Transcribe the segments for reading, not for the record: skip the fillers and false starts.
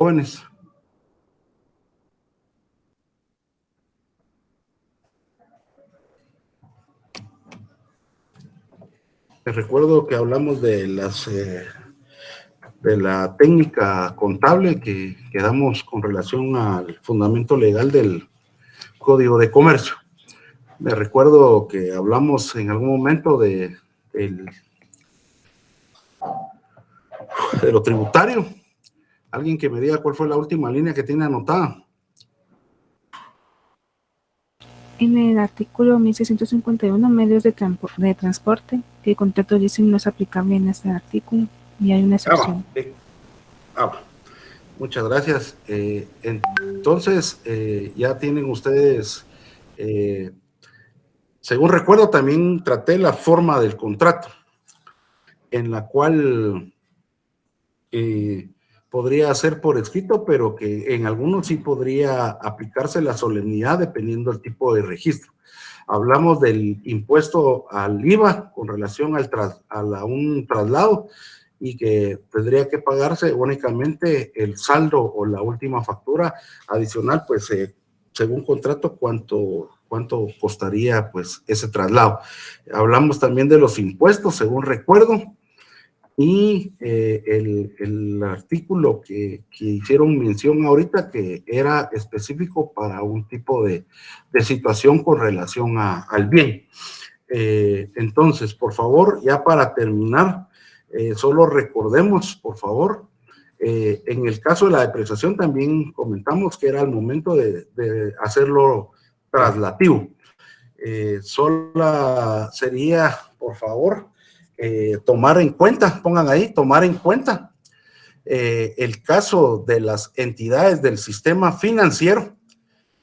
jóvenes. Les recuerdo que hablamos de la técnica contable que damos con relación al fundamento legal del Código de Comercio. Me recuerdo que hablamos en algún momento de lo tributario. Alguien que me diga cuál fue la última línea que tiene anotada. En el artículo 1651, medios de transporte, el contrato de leasing no es aplicable en este artículo y hay una excepción. Muchas gracias. Entonces, ya tienen ustedes, según recuerdo, también traté la forma del contrato, en la cual podría ser por escrito, pero que en algunos sí podría aplicarse la solemnidad dependiendo del tipo de registro. Hablamos del impuesto al IVA con relación a un traslado y que tendría que pagarse únicamente el saldo o la última factura adicional, pues según contrato, cuánto costaría pues ese traslado. Hablamos también de los impuestos, según recuerdo, y el artículo que hicieron mención ahorita, que era específico para un tipo de situación con relación al bien. Entonces, por favor, ya para terminar, solo recordemos, por favor, en el caso de la depreciación también comentamos que era el momento de hacerlo traslativo. Solo sería, por favor, tomar en cuenta, pongan ahí, tomar en cuenta el caso de las entidades del sistema financiero,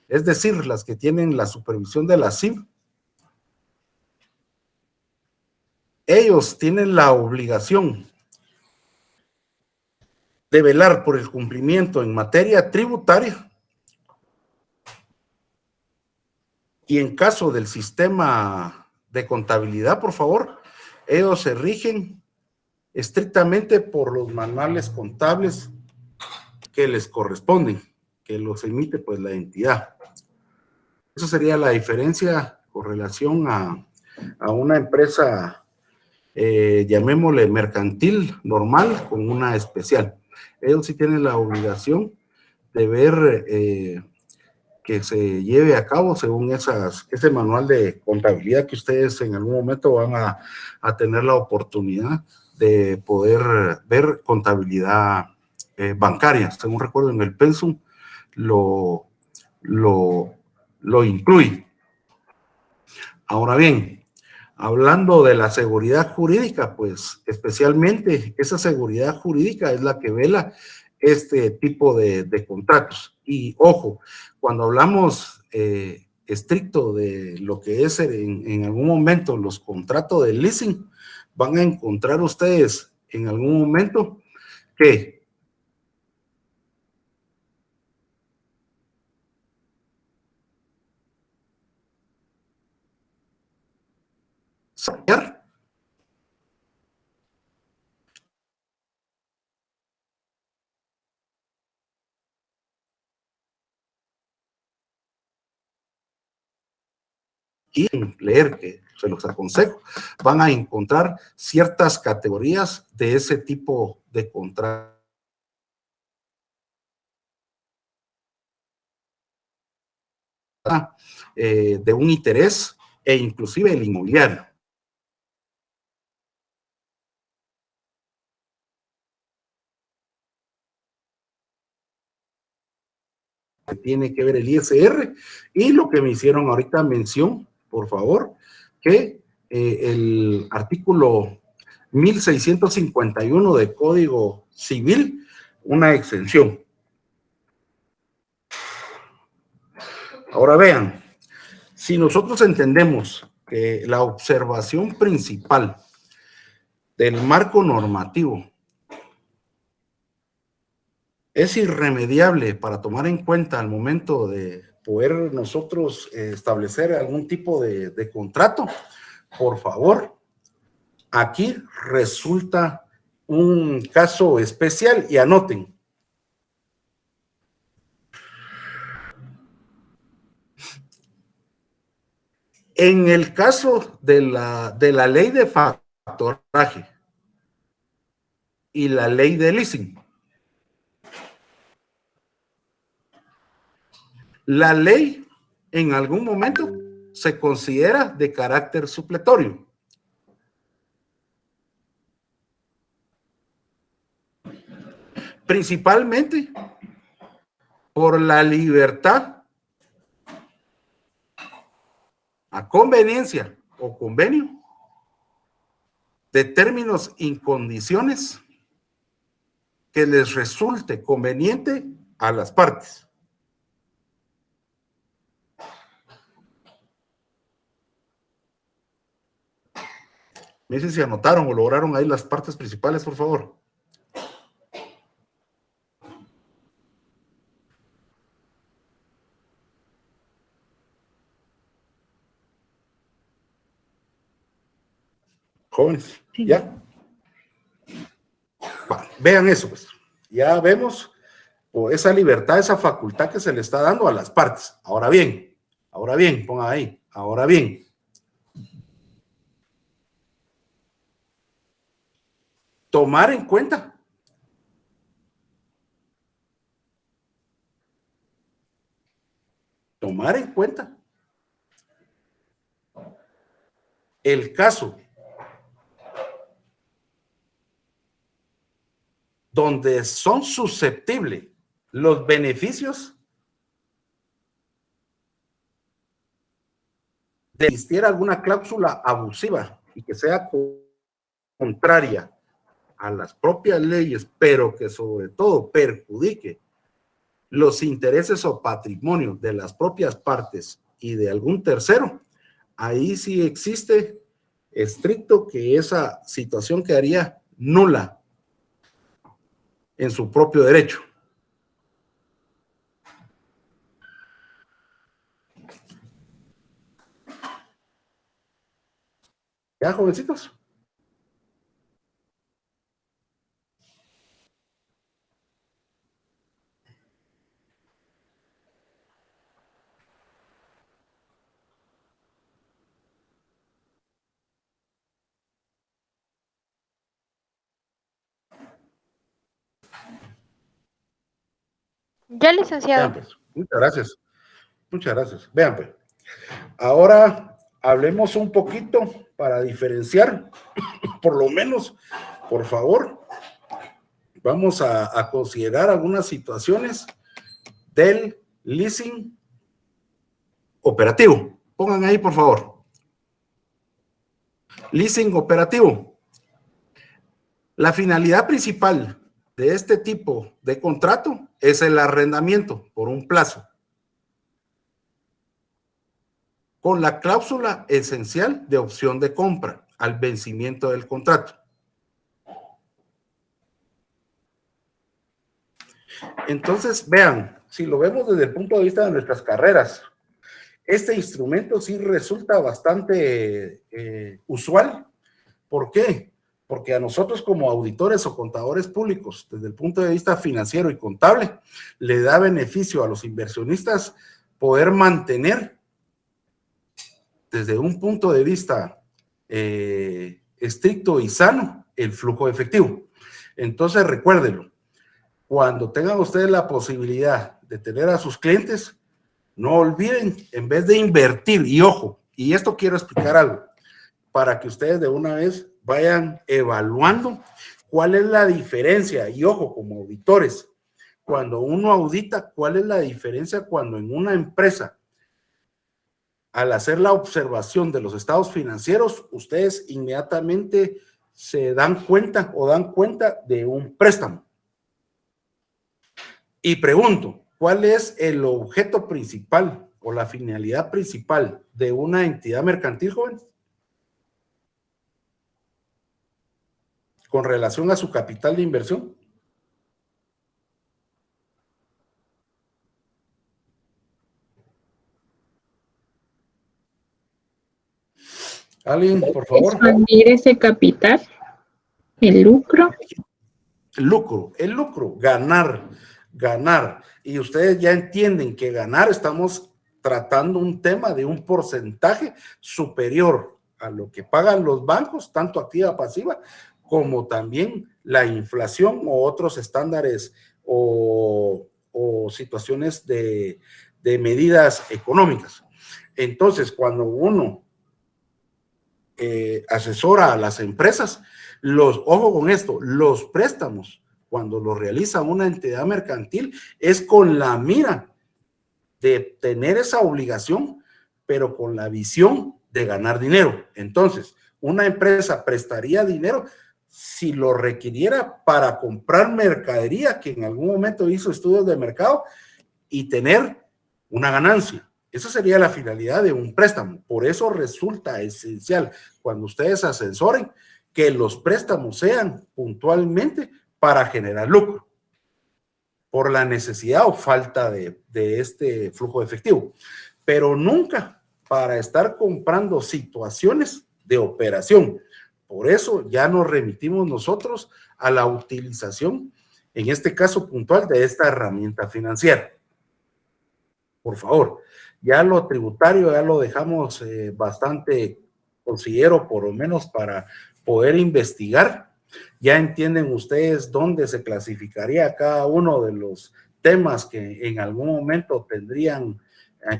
es decir, las que tienen la supervisión de la SIV. Ellos tienen la obligación de velar por el cumplimiento en materia tributaria y en caso del sistema de contabilidad, por favor, ellos se rigen estrictamente por los manuales contables que les corresponden, que los emite pues la entidad. Esa sería la diferencia con relación a una empresa, llamémosle mercantil normal con una especial. Ellos sí tienen la obligación de ver que se lleve a cabo según ese manual de contabilidad que ustedes en algún momento van a tener la oportunidad de poder ver contabilidad bancaria. Según recuerdo, en el pensum lo incluye. Ahora bien, hablando de la seguridad jurídica, pues especialmente esa seguridad jurídica es la que vela este tipo de contratos. Y ojo, cuando hablamos estricto de lo que es en algún momento los contratos de leasing, van a encontrar ustedes en algún momento que sacar y leer, que se los aconsejo, van a encontrar ciertas categorías de ese tipo de contrato. De un interés e inclusive el inmobiliario. Tiene que ver el ISR y lo que me hicieron ahorita mención, por favor, que el artículo 1651 de Código Civil, una exención. Ahora vean, si nosotros entendemos que la observación principal del marco normativo es irremediable para tomar en cuenta al momento de poder nosotros establecer algún tipo de contrato, por favor, aquí resulta un caso especial y anoten. En el caso de la ley de factoraje y la ley de leasing, la ley en algún momento se considera de carácter supletorio. Principalmente por la libertad a conveniencia o convenio de términos y condiciones que les resulte conveniente a las partes. Me dicen si anotaron o lograron ahí las partes principales, por favor. Jóvenes, Sí. ¿ya? Va, vean eso, pues. Ya vemos esa libertad, esa facultad que se le está dando a las partes. Ahora bien, pongan ahí, ahora bien. Tomar en cuenta el caso donde son susceptibles los beneficios de existir alguna cláusula abusiva y que sea contraria a las propias leyes, pero que sobre todo perjudique los intereses o patrimonio de las propias partes y de algún tercero, ahí sí existe estricto que esa situación quedaría nula en su propio derecho. ¿Ya, jovencitos? Ya, licenciado. Vean, pues. Muchas gracias. Muchas gracias. Vean, pues. Ahora hablemos un poquito para diferenciar, por lo menos, por favor, vamos a considerar algunas situaciones del leasing operativo. Pongan ahí, por favor. Leasing operativo. La finalidad principal de este tipo de contrato es el arrendamiento por un plazo, con la cláusula esencial de opción de compra al vencimiento del contrato. Entonces, vean, si lo vemos desde el punto de vista de nuestras carreras, este instrumento sí resulta bastante usual. ¿Por qué? Porque a nosotros como auditores o contadores públicos, desde el punto de vista financiero y contable, le da beneficio a los inversionistas poder mantener desde un punto de vista estricto y sano el flujo efectivo. Entonces, recuérdenlo, cuando tengan ustedes la posibilidad de tener a sus clientes, no olviden, en vez de invertir, y ojo, y esto quiero explicar algo, para que ustedes de una vez vayan evaluando cuál es la diferencia, y ojo, como auditores, cuando uno audita, cuál es la diferencia cuando en una empresa, al hacer la observación de los estados financieros, ustedes inmediatamente se dan cuenta o dan cuenta de un préstamo. Y pregunto, ¿cuál es el objeto principal o la finalidad principal de una entidad mercantil, jóvenes? Con relación a su capital de inversión. ¿Alguien, por favor? Expandir ese capital, el lucro. El lucro, ganar. Y ustedes ya entienden que ganar estamos tratando un tema de un porcentaje superior a lo que pagan los bancos, tanto activa pasiva, como también la inflación o otros estándares o situaciones de medidas económicas. Entonces, cuando uno asesora a las empresas, ojo con esto, los préstamos, cuando lo realiza una entidad mercantil, es con la mira de tener esa obligación, pero con la visión de ganar dinero. Entonces, una empresa prestaría dinero si lo requiriera para comprar mercadería que en algún momento hizo estudios de mercado y tener una ganancia. Esa sería la finalidad de un préstamo. Por eso resulta esencial cuando ustedes asesoren que los préstamos sean puntualmente para generar lucro, por la necesidad o falta de este flujo de efectivo, pero nunca para estar comprando situaciones de operación. Por eso ya nos remitimos nosotros a la utilización, en este caso puntual, de esta herramienta financiera. Por favor, ya lo tributario ya lo dejamos bastante, considero, por lo menos para poder investigar. Ya entienden ustedes dónde se clasificaría cada uno de los temas que en algún momento tendrían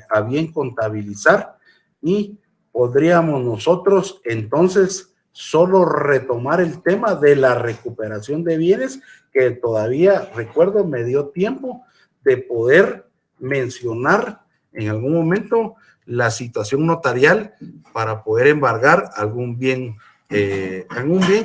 a bien contabilizar, y podríamos nosotros entonces solo retomar el tema de la recuperación de bienes, que todavía, recuerdo, me dio tiempo de poder mencionar en algún momento la situación notarial para poder embargar algún bien que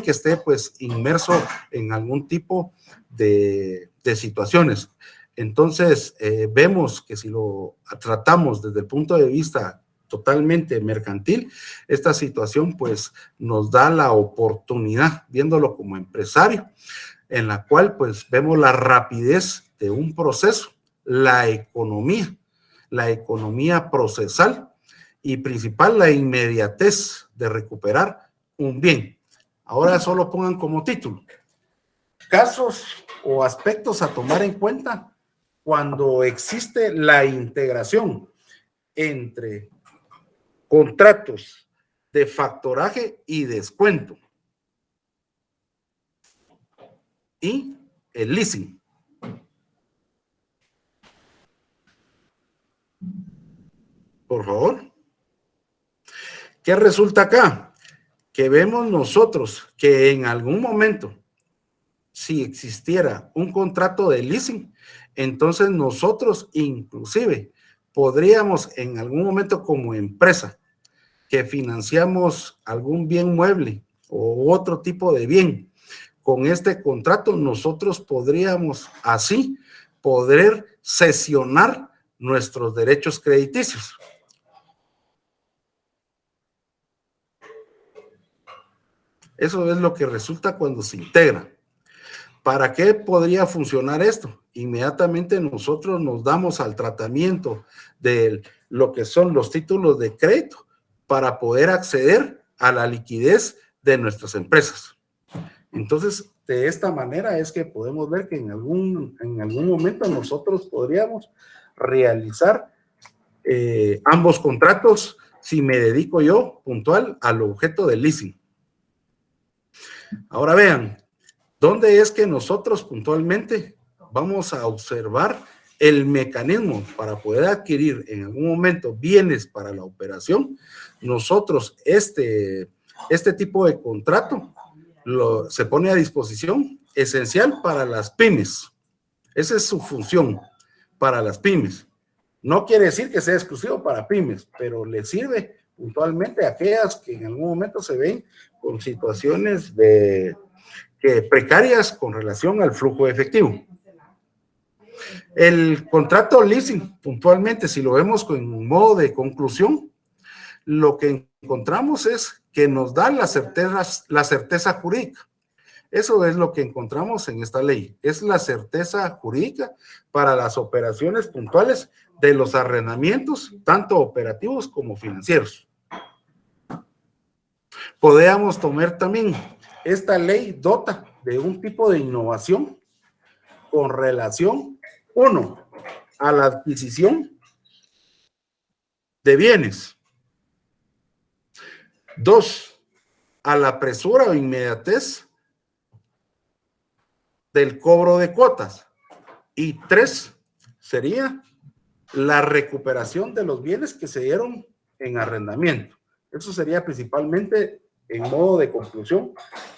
esté pues inmerso en algún tipo de situaciones. Entonces vemos que si lo tratamos desde el punto de vista totalmente mercantil, esta situación pues nos da la oportunidad, viéndolo como empresario, en la cual pues vemos la rapidez de un proceso, la economía procesal y principal, la inmediatez de recuperar un bien. Ahora solo pongan como título casos o aspectos a tomar en cuenta cuando existe la integración entre contratos de factoraje y descuento y el leasing. Por favor. ¿Qué resulta acá? Que vemos nosotros que en algún momento, si existiera un contrato de leasing, entonces nosotros inclusive podríamos en algún momento como empresa que financiamos algún bien mueble o otro tipo de bien, con este contrato nosotros podríamos así poder cesionar nuestros derechos crediticios. Eso es lo que resulta cuando se integra. ¿Para qué podría funcionar esto? Inmediatamente nosotros nos damos al tratamiento de lo que son los títulos de crédito para poder acceder a la liquidez de nuestras empresas. Entonces, de esta manera es que podemos ver que en algún momento nosotros podríamos realizar ambos contratos si me dedico yo puntual al objeto del leasing. Ahora vean, ¿dónde es que nosotros puntualmente vamos a observar el mecanismo para poder adquirir en algún momento bienes para la operación? Nosotros este tipo de contrato se pone a disposición, esencial para las pymes. Esa es su función para las pymes. No quiere decir que sea exclusivo para pymes, pero le sirve puntualmente a aquellas que en algún momento se ven con situaciones precarias con relación al flujo de efectivo. El contrato leasing, puntualmente, si lo vemos en modo de conclusión, lo que encontramos es que nos da la certeza jurídica. Eso es lo que encontramos en esta ley. Es la certeza jurídica para las operaciones puntuales de los arrendamientos, tanto operativos como financieros. Podríamos tomar también, esta ley dota de un tipo de innovación con relación, uno, a la adquisición de bienes. 2, a la presura o inmediatez del cobro de cuotas. Y 3, sería la recuperación de los bienes que se dieron en arrendamiento. Eso sería principalmente, en modo de conclusión,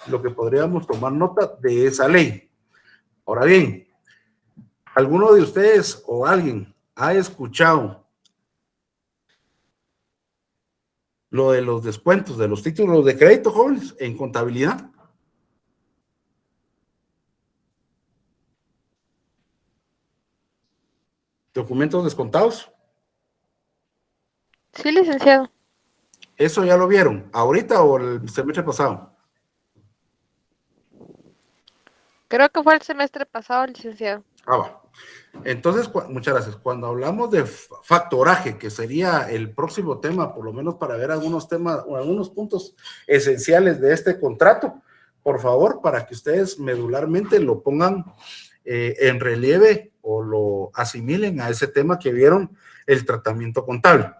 lo que podríamos tomar nota de esa ley. Ahora bien, ¿alguno de ustedes o alguien ha escuchado lo de los descuentos de los títulos de crédito, jóvenes, en contabilidad? ¿Documentos descontados? Sí, licenciado. ¿Eso ya lo vieron? ¿Ahorita o el semestre pasado? Creo que fue el semestre pasado, licenciado. Va. Entonces, muchas gracias. Cuando hablamos de factoraje, que sería el próximo tema, por lo menos para ver algunos temas o algunos puntos esenciales de este contrato, por favor, para que ustedes medularmente lo pongan en relieve o lo asimilen a ese tema que vieron, el tratamiento contable.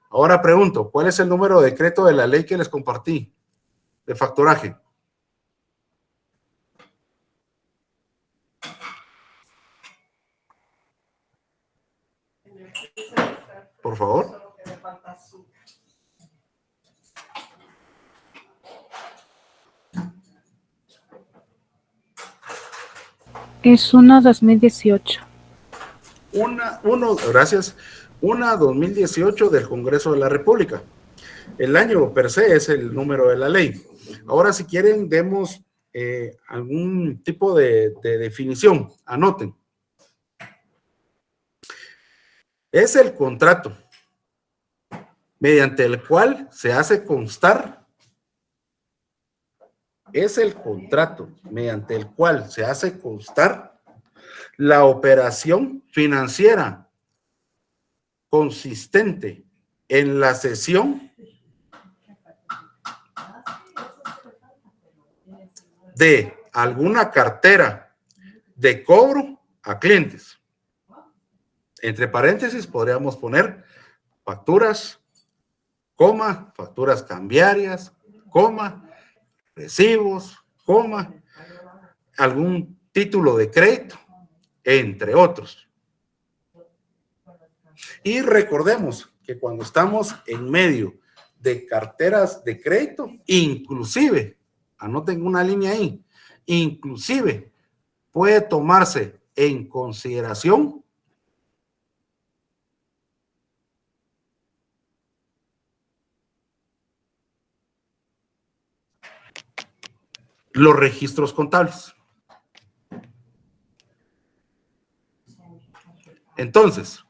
Ahora pregunto, ¿cuál es el número de decreto de la ley que les compartí de factoraje? Por favor. Es 1/2018. Gracias. 2018 del Congreso de la República. El año per se es el número de la ley. Ahora, si quieren, demos algún tipo de definición. Anoten. Es el contrato mediante el cual se hace constar. Es el contrato mediante el cual se hace constar la operación financiera consistente en la cesión de alguna cartera de cobro a clientes. Entre paréntesis podríamos poner facturas, coma, facturas cambiarias, coma, recibos, coma, algún título de crédito, entre otros. Y recordemos que cuando estamos en medio de carteras de crédito, inclusive, anoten una línea ahí, inclusive puede tomarse en consideración los registros contables. Entonces,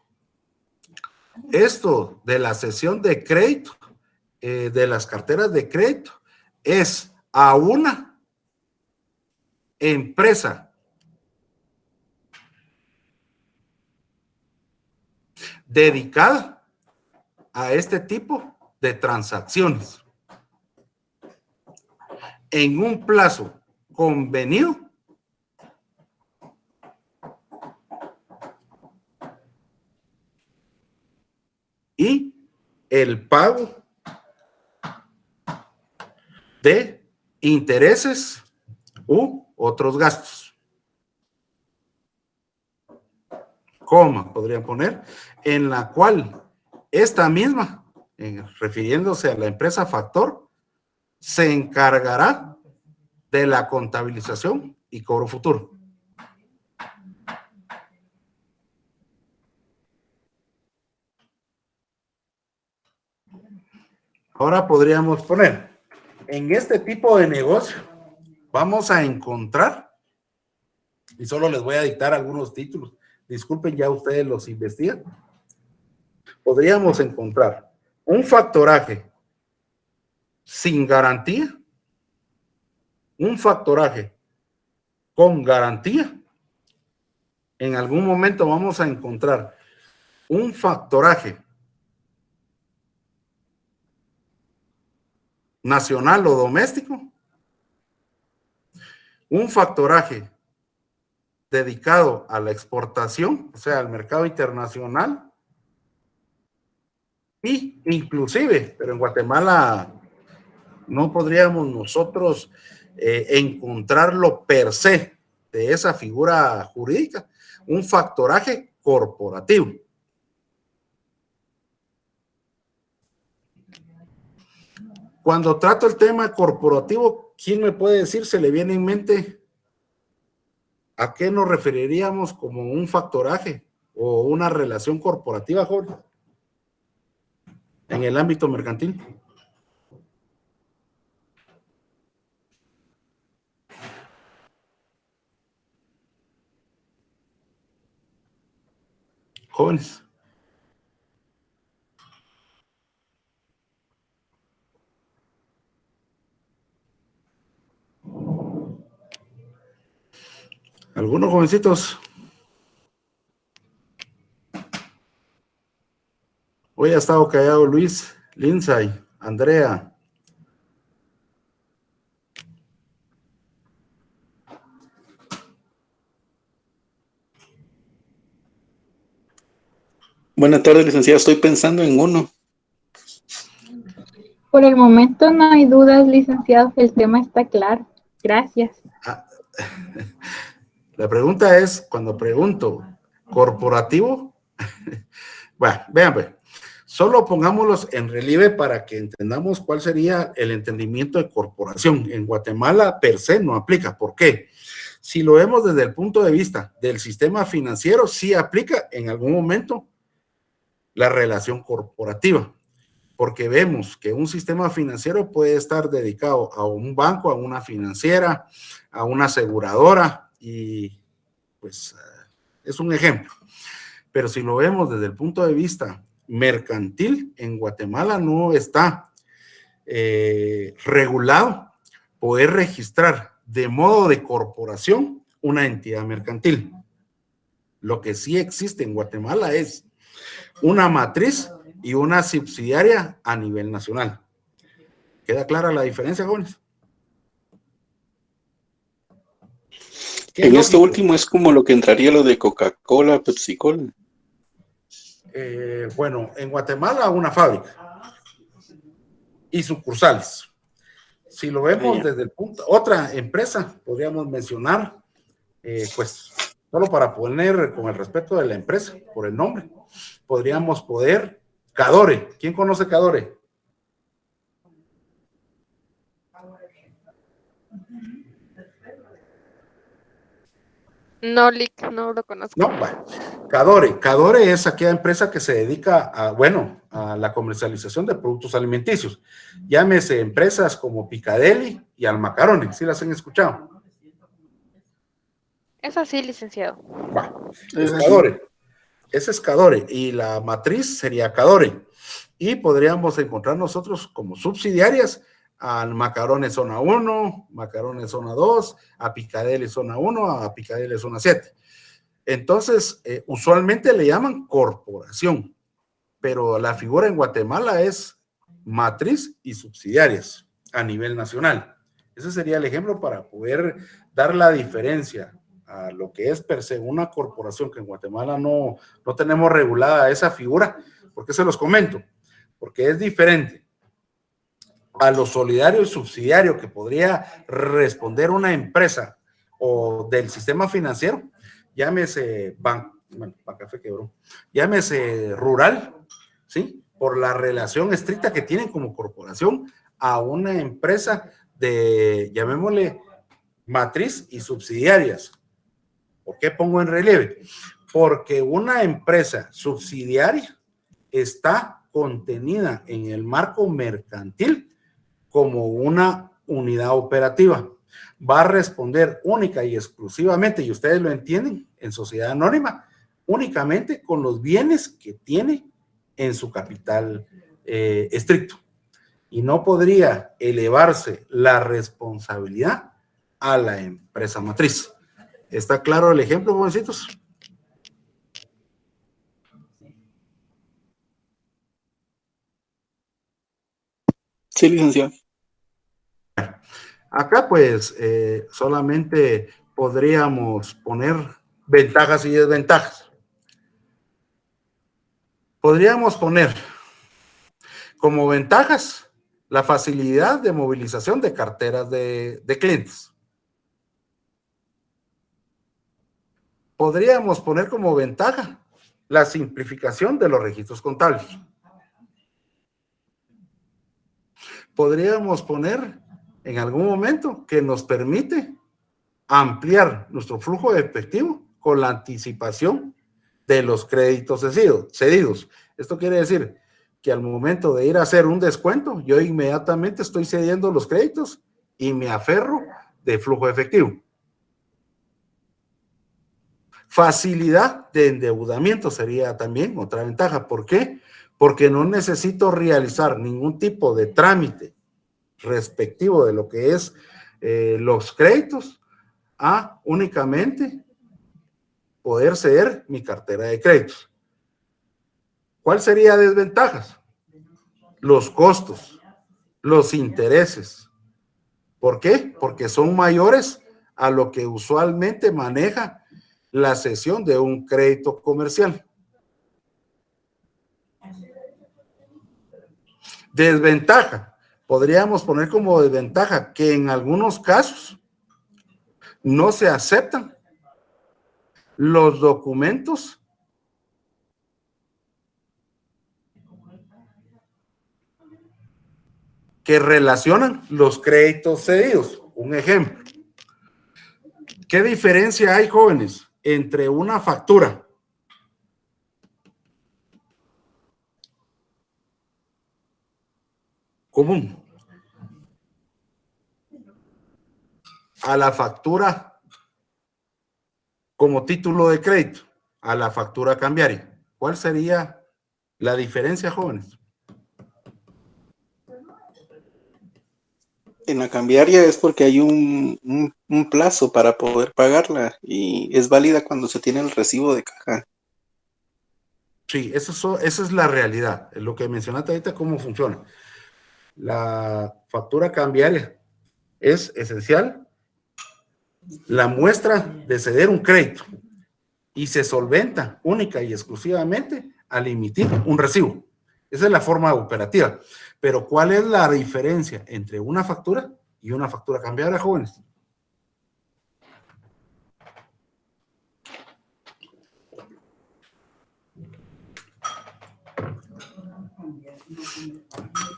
esto de la cesión de crédito, de las carteras de crédito, es a una empresa dedicada a este tipo de transacciones en un plazo convenido y el pago de intereses u otros gastos. Coma, podrían poner, en la cual esta misma, refiriéndose a la empresa factor, se encargará de la contabilización y cobro futuro. Ahora podríamos poner, en este tipo de negocio, vamos a encontrar, y solo les voy a dictar algunos títulos, disculpen, ya ustedes los investigan, podríamos encontrar un factoraje sin garantía, un factoraje con garantía. En algún momento vamos a encontrar un factoraje nacional o doméstico, un factoraje dedicado a la exportación, o sea, al mercado internacional, y inclusive, pero en Guatemala no podríamos nosotros encontrarlo per se de esa figura jurídica, un factoraje corporativo. Cuando trato el tema corporativo, ¿quién me puede decir, se le viene en mente a qué nos referiríamos como un factoraje o una relación corporativa, Jorge, en el ámbito mercantil? Jóvenes. ¿Algunos jovencitos? Hoy ha estado callado Luis, Lindsay, Andrea. Buenas tardes, licenciado. Estoy pensando en uno. Por el momento no hay dudas, licenciado. El tema está claro. Gracias. La pregunta es, cuando pregunto, ¿corporativo? Bueno, vean, pues, solo pongámoslos en relieve para que entendamos cuál sería el entendimiento de corporación. En Guatemala, per se, no aplica. ¿Por qué? Si lo vemos desde el punto de vista del sistema financiero, sí aplica en algún momento la relación corporativa, porque vemos que un sistema financiero puede estar dedicado a un banco, a una financiera, a una aseguradora, y pues es un ejemplo. Pero si lo vemos desde el punto de vista mercantil, en Guatemala no está regulado poder registrar de modo de corporación una entidad mercantil. Lo que sí existe en Guatemala es una matriz y una subsidiaria a nivel nacional. ¿Queda clara la diferencia, jóvenes? En esto último es como lo que entraría lo de Coca-Cola, Pepsi-Cola. Bueno, en Guatemala una fábrica y sucursales. Si lo vemos desde el punto, otra empresa, podríamos mencionar, pues solo para poner con el respeto de la empresa, por el nombre, podríamos poder, Cadore. ¿Quién conoce Cadore? No, Lick, no lo conozco. No, bueno, Cadore es aquella empresa que se dedica a, bueno, a la comercialización de productos alimenticios. Llámese empresas como Picadeli y Almacarone, ¿sí las han escuchado? Es así, licenciado. Bueno, es Cadore. Ese es Cadore y la matriz sería Cadore. Y podríamos encontrar nosotros como subsidiarias al Macarone Zona 1, Macarone Zona 2, a Picadeli Zona 1, a Picadeli Zona 7. Entonces, usualmente le llaman corporación, pero la figura en Guatemala es matriz y subsidiarias a nivel nacional. Ese sería el ejemplo para poder dar la diferencia a lo que es per se una corporación, que en Guatemala no tenemos regulada esa figura. ¿Por qué se los comento? Porque es diferente a lo solidario y subsidiario que podría responder una empresa o del sistema financiero, llámese Bancafé quebró, llámese Rural, ¿sí? Por la relación estricta que tienen como corporación a una empresa de, llamémosle, matriz y subsidiarias. ¿Por qué pongo en relieve? Porque una empresa subsidiaria está contenida en el marco mercantil como una unidad operativa. Va a responder única y exclusivamente, y ustedes lo entienden, en sociedad anónima, únicamente con los bienes que tiene en su capital estricto. Y no podría elevarse la responsabilidad a la empresa matriz. ¿Está claro el ejemplo, jovencitos? Sí, licenciado. Acá pues solamente podríamos poner ventajas y desventajas. Podríamos poner Como ventajas, la facilidad de movilización de carteras de clientes. Podríamos poner como ventaja la simplificación de los registros contables. Podríamos poner en algún momento que nos permite ampliar nuestro flujo de efectivo con la anticipación de los créditos cedidos. Esto quiere decir que al momento de ir a hacer un descuento, yo inmediatamente estoy cediendo los créditos y me aferro de flujo de efectivo. Facilidad de endeudamiento sería también otra ventaja. ¿Por qué? Porque no necesito realizar ningún tipo de trámite respectivo de lo que es los créditos a únicamente poder ceder mi cartera de créditos. ¿Cuál sería desventajas? Los costos, los intereses. ¿Por qué? Porque son mayores a lo que usualmente maneja la cesión de un crédito comercial. Desventaja. Podríamos poner como desventaja que en algunos casos no se aceptan los documentos que relacionan los créditos cedidos. Un ejemplo. ¿Qué diferencia hay, jóvenes, entre una factura común a la factura como título de crédito, a la factura cambiaria? ¿Cuál sería la diferencia, jóvenes? En la cambiaria es porque hay un plazo para poder pagarla y es válida cuando se tiene el recibo de caja. Sí, esa es la realidad. Es lo que mencionaste ahorita, cómo funciona. La factura cambiaria es esencial, la muestra de ceder un crédito y se solventa única y exclusivamente al emitir un recibo. Esa es la forma operativa. Pero ¿cuál es la diferencia entre una factura y una factura cambiaria, jóvenes?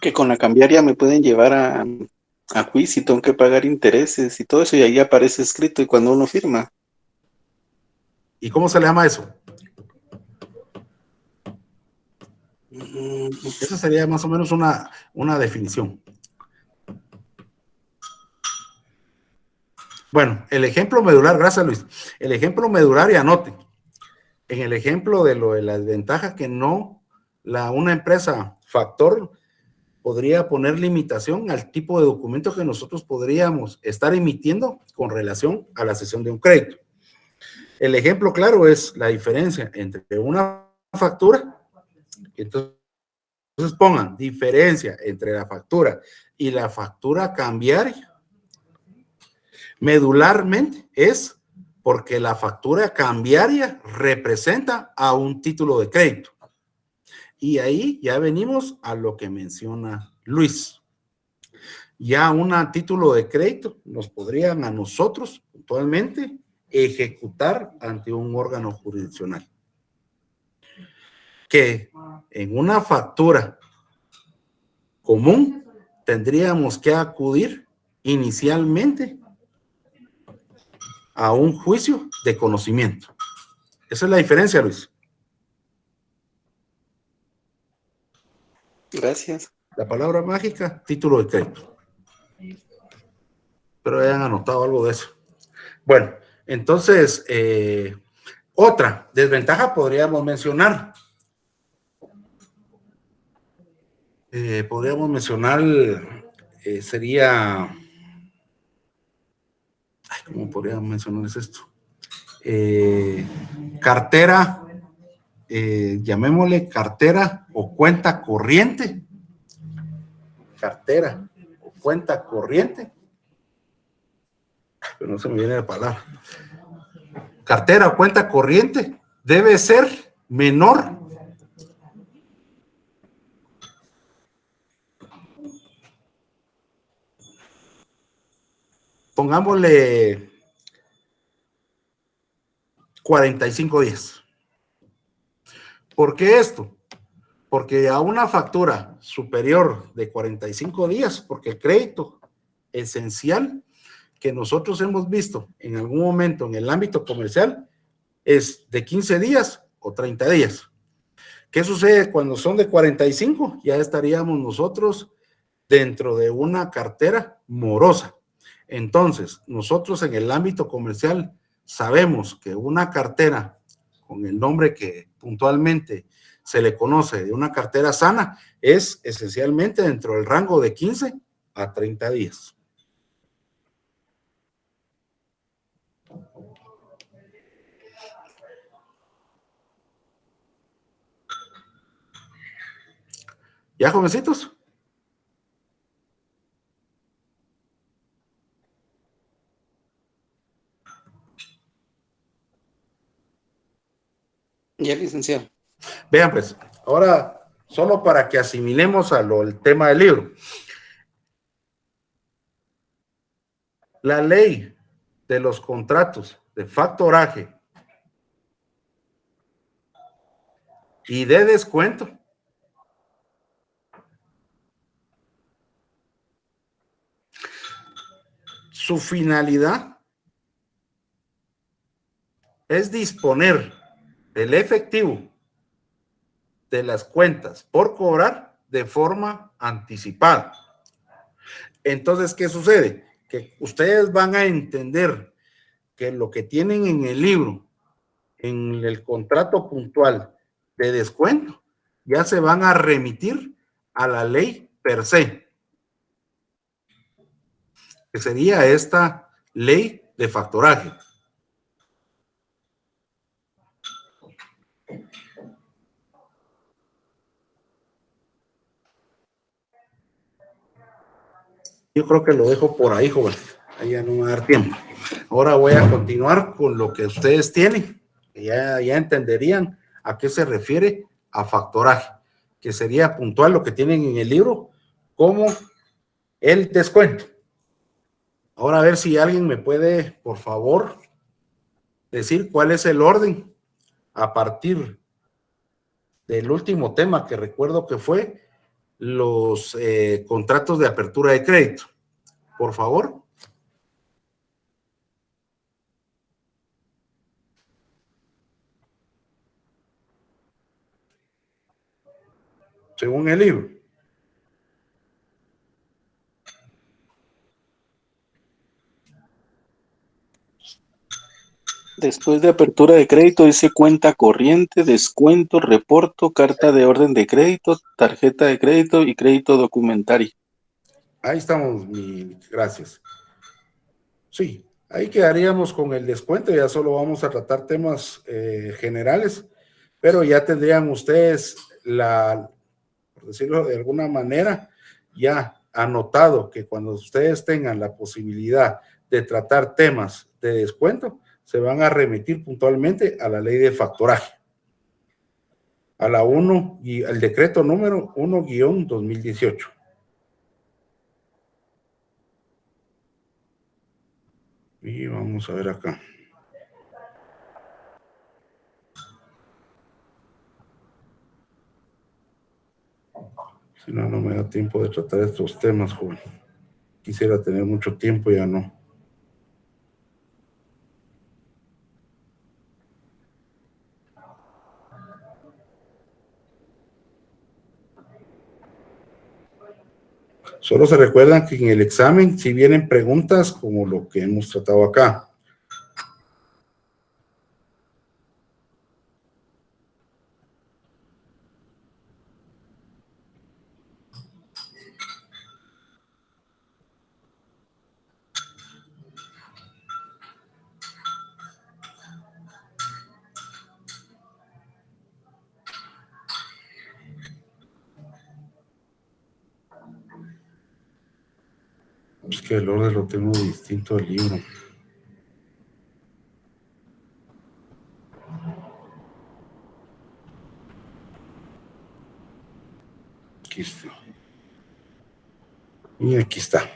Que con la cambiaria me pueden llevar a juicio y tengo que pagar intereses y todo eso, y ahí aparece escrito y cuando uno firma. ¿Y cómo se le llama eso? Esa sería más o menos una definición. Bueno, el ejemplo medular, gracias Luis. El ejemplo medular, y anote. En el ejemplo de lo de las ventajas que no, una empresa factor podría poner limitación al tipo de documento que nosotros podríamos estar emitiendo con relación a la cesión de un crédito. El ejemplo claro es la diferencia entre una factura, entonces pongan diferencia entre la factura y la factura cambiaria. Medularmente es porque la factura cambiaria representa a un título de crédito. Y ahí ya venimos a lo que menciona Luis. Ya un título de crédito nos podrían a nosotros puntualmente ejecutar ante un órgano jurisdiccional. Que en una factura común tendríamos que acudir inicialmente a un juicio de conocimiento. Esa es la diferencia, Luis. Gracias. La palabra mágica, título de crédito. Pero hayan anotado algo de eso. Bueno, entonces, otra desventaja podríamos mencionar. Sería... ¿Cómo podríamos mencionar esto? Cartera, llamémosle cartera o cuenta corriente. Cartera o cuenta corriente. Pero no se me viene la palabra. Cartera o cuenta corriente debe ser menor pongámosle 45 días. ¿Por qué esto? Porque a una factura superior de 45 días, porque el crédito esencial que nosotros hemos visto en algún momento en el ámbito comercial es de 15 días o 30 días. ¿Qué sucede cuando son de 45? Ya estaríamos nosotros dentro de una cartera morosa. Entonces, nosotros en el ámbito comercial sabemos que una cartera con el nombre que puntualmente se le conoce de una cartera sana es esencialmente dentro del rango de 15 a 30 días. ¿Ya, jovencitos? Ya, licenciado. Vean pues, ahora solo para que asimilemos el tema del libro. La ley de los contratos de factoraje y de descuento su finalidad es disponer del efectivo de las cuentas por cobrar de forma anticipada. Entonces, ¿qué sucede? Que ustedes van a entender que lo que tienen en el libro, en el contrato puntual de descuento, ya se van a remitir a la ley per se, que sería esta ley de factoraje. Yo creo que lo dejo por ahí, joven. Ahí ya no me va a dar tiempo. Ahora voy a continuar con lo que ustedes tienen. Ya entenderían a qué se refiere a factoraje, que sería puntual lo que tienen en el libro como el descuento. Ahora a ver si alguien me puede, por favor, decir cuál es el orden a partir del último tema que recuerdo que fue los contratos de apertura de crédito. Por favor. Según el libro. Después de apertura de crédito, dice cuenta corriente, descuento, reporto, carta de orden de crédito, tarjeta de crédito y crédito documentario. Ahí estamos, gracias. Sí, ahí quedaríamos con el descuento, ya solo vamos a tratar temas generales, pero ya tendrían ustedes por decirlo de alguna manera, ya anotado que cuando ustedes tengan la posibilidad de tratar temas de descuento, se van a remitir puntualmente a la ley de factoraje, a la 1 y al decreto número 1-2018. Y vamos a ver acá. Si no, no me da tiempo de tratar estos temas, joven. Quisiera tener mucho tiempo, ya no. Solo se recuerdan que en el examen sí vienen preguntas como lo que hemos tratado acá. Es que el orden lo tengo distinto al libro. Aquí está. Y aquí está.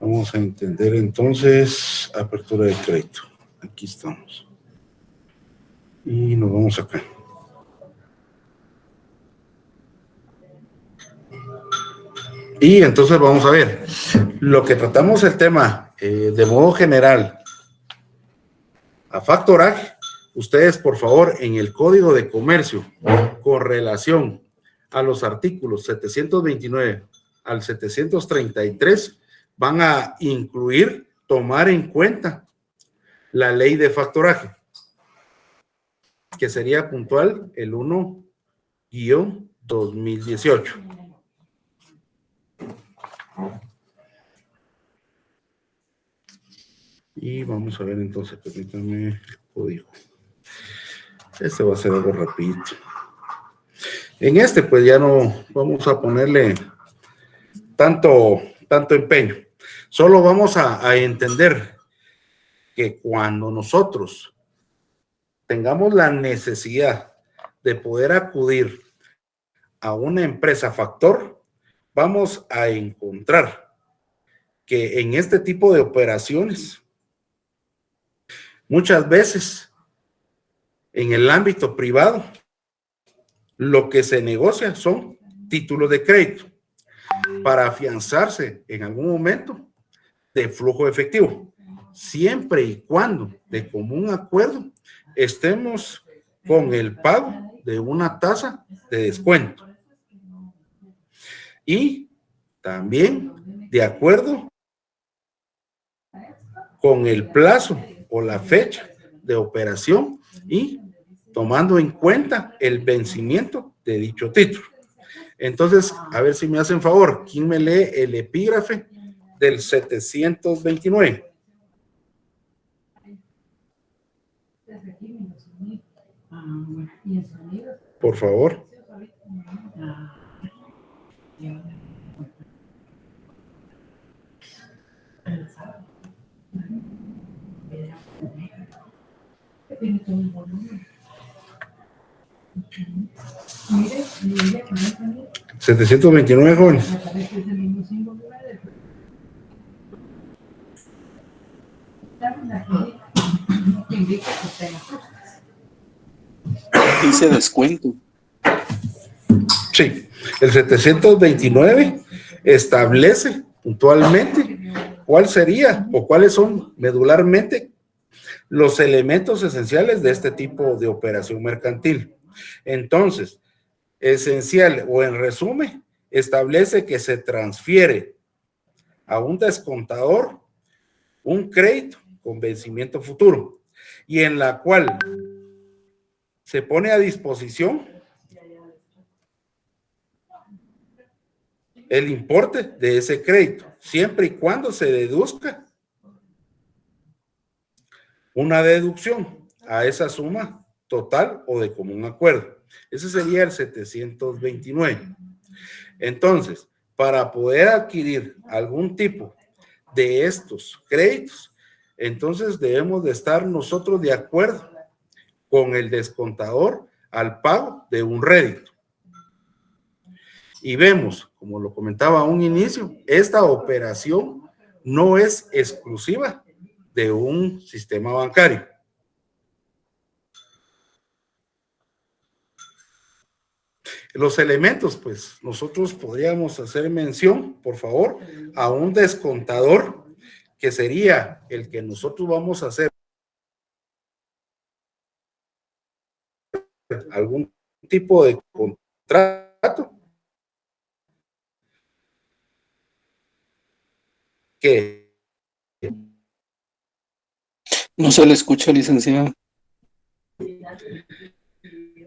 Vamos a entender entonces apertura de crédito. Aquí estamos. Y nos vamos acá. Y entonces vamos a ver. Lo que tratamos el tema de modo general a factoraje, ustedes por favor en el Código de Comercio con relación a los artículos 729 al 733 van a incluir, tomar en cuenta la ley de factoraje, que sería puntual el 1-2018. Y vamos a ver entonces, permítanme el código. Este va a ser algo rapidito. En este pues ya no vamos a ponerle tanto empeño. Solo vamos a entender que cuando nosotros tengamos la necesidad de poder acudir a una empresa factor, vamos a encontrar que en este tipo de operaciones, muchas veces en el ámbito privado, lo que se negocia son títulos de crédito para afianzarse en algún momento de flujo efectivo, siempre y cuando de común acuerdo estemos con el pago de una tasa de descuento y también de acuerdo con el plazo o la fecha de operación y tomando en cuenta el vencimiento de dicho título. Entonces, a ver si me hacen favor, ¿quién me lee el epígrafe del 729? Por favor. ¿729, jóvenes? Dice descuento. Sí, el 729 establece puntualmente cuál sería o cuáles son medularmente los elementos esenciales de este tipo de operación mercantil. Entonces, esencial o en resumen, establece que se transfiere a un descontador un crédito con vencimiento futuro y en la cual se pone a disposición el importe de ese crédito, siempre y cuando se deduzca una deducción a esa suma total o de común acuerdo. Ese sería el 729. Entonces, para poder adquirir algún tipo de estos créditos, entonces debemos de estar nosotros de acuerdo con el descontador al pago de un rédito. Y vemos, como lo comentaba a un inicio, esta operación no es exclusiva de un sistema bancario. Los elementos, pues nosotros podríamos hacer mención, por favor, a un descontador que sería el que nosotros vamos a hacer algún tipo de contrato que No se le escucha, licenciado.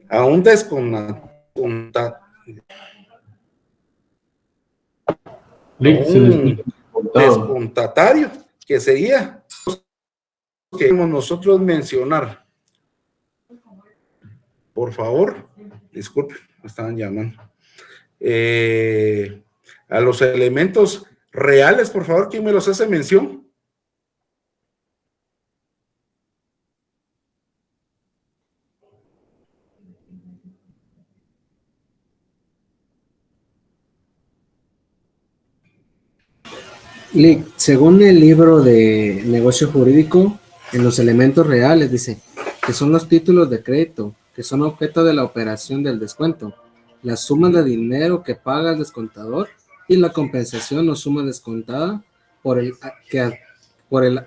a un descontatario, que sería que nosotros mencionar. Por favor, disculpen, me estaban llamando. A los elementos reales, por favor, ¿quién me los hace mención? Lick, según el libro de negocio jurídico, en los elementos reales dice que son los títulos de crédito, que son objeto de la operación del descuento, la suma de dinero que paga el descontador y la compensación o suma descontada por el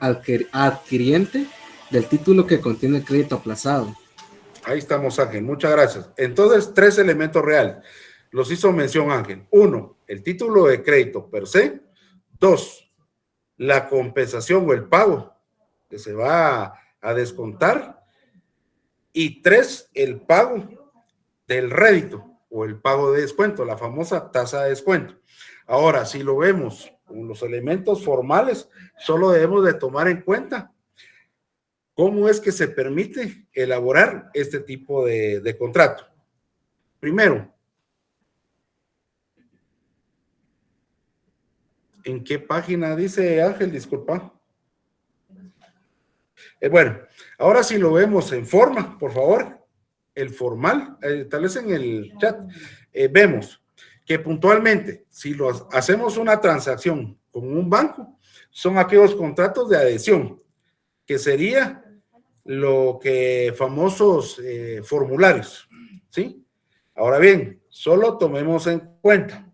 adquiriente del título que contiene el crédito aplazado. Ahí estamos, Ángel. Muchas gracias. Entonces, 3 elementos reales. Los hizo mención Ángel. 1, el título de crédito per se. 2, la compensación o el pago que se va a descontar. Y 3, el pago del rédito o el pago de descuento, la famosa tasa de descuento. Ahora, si lo vemos con los elementos formales, solo debemos de tomar en cuenta cómo es que se permite elaborar este tipo de contrato. Primero, ¿en qué página dice Ángel? Disculpa. Bueno, ahora si lo vemos en forma, por favor, el formal, tal vez en el chat, vemos que puntualmente, si hacemos una transacción con un banco, son aquellos contratos de adhesión, que sería lo que famosos formularios, ¿sí? Ahora bien, solo tomemos en cuenta,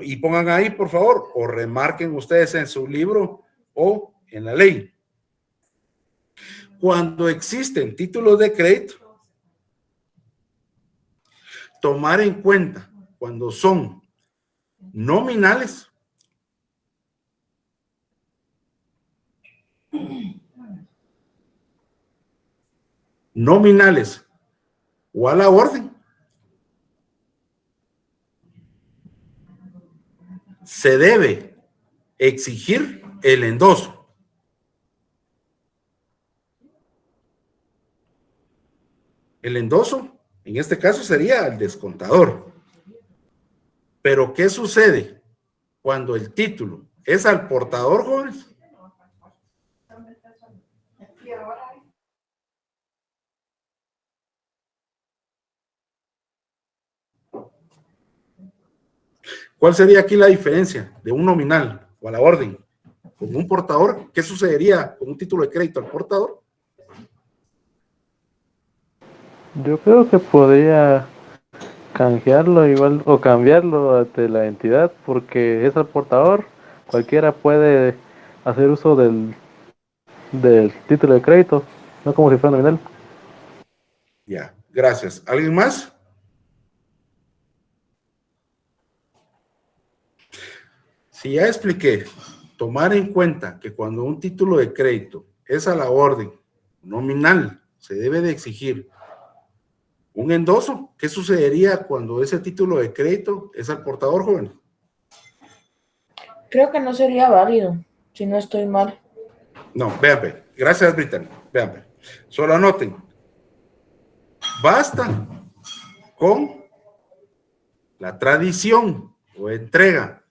y pongan ahí, por favor, o remarquen ustedes en su libro o en la ley. Cuando existen títulos de crédito, tomar en cuenta cuando son nominales, o a la orden, se debe exigir el endoso. El endoso, en este caso, sería el descontador. Pero, ¿qué sucede cuando el título es al portador, jóvenes? ¿Cuál sería aquí la diferencia de un nominal o a la orden con un portador? ¿Qué sucedería con un título de crédito al portador? Yo creo que podría canjearlo igual o cambiarlo ante la entidad, porque es el portador, cualquiera puede hacer uso del título de crédito, no como si fuera nominal. Ya, gracias. ¿Alguien más? Si ya expliqué, tomar en cuenta que cuando un título de crédito es a la orden nominal, se debe de exigir un endoso. ¿Qué sucedería cuando ese título de crédito es al portador, joven? Creo que no sería válido, si no estoy mal. No, véanme. Gracias, Brittany. Véanme. Solo anoten. Basta con la tradición o entrega.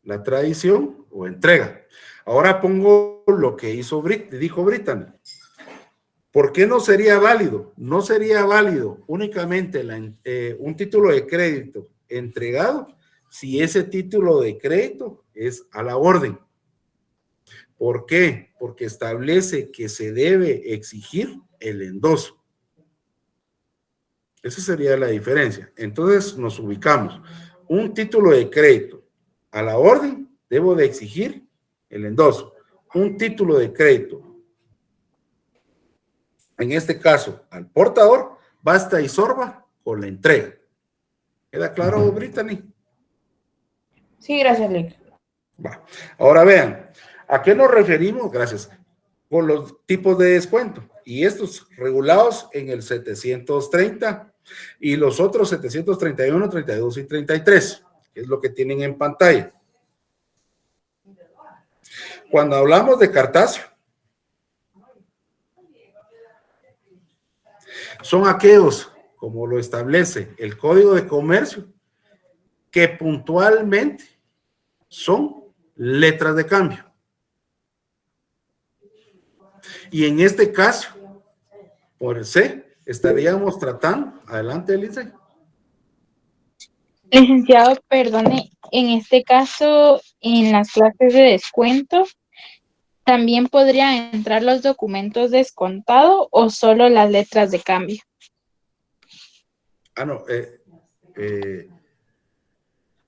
La tradición o entrega. Ahora pongo lo que dijo Brittany. ¿Por qué no sería válido? No sería válido únicamente un título de crédito entregado si ese título de crédito es a la orden. ¿Por qué? Porque establece que se debe exigir el endoso. Esa sería la diferencia. Entonces nos ubicamos. Un título de crédito a la orden, debo de exigir el endoso. Un título de crédito, en este caso, al portador, basta y sorba con la entrega. ¿Queda claro, Brittany? Sí, gracias, Lick. Va. Ahora vean, ¿a qué nos referimos? Gracias. Con los tipos de descuento. Y estos regulados en el 730 y los otros 731, 32 y 33, que es lo que tienen en pantalla. Cuando hablamos de cartazo, son aquellos, como lo establece el Código de Comercio, que puntualmente son letras de cambio. Y en este caso, por C, estaríamos tratando. Adelante, Elisa. Licenciado, perdone, en este caso, en las clases de descuento, ¿también podrían entrar los documentos descontados o solo las letras de cambio? No,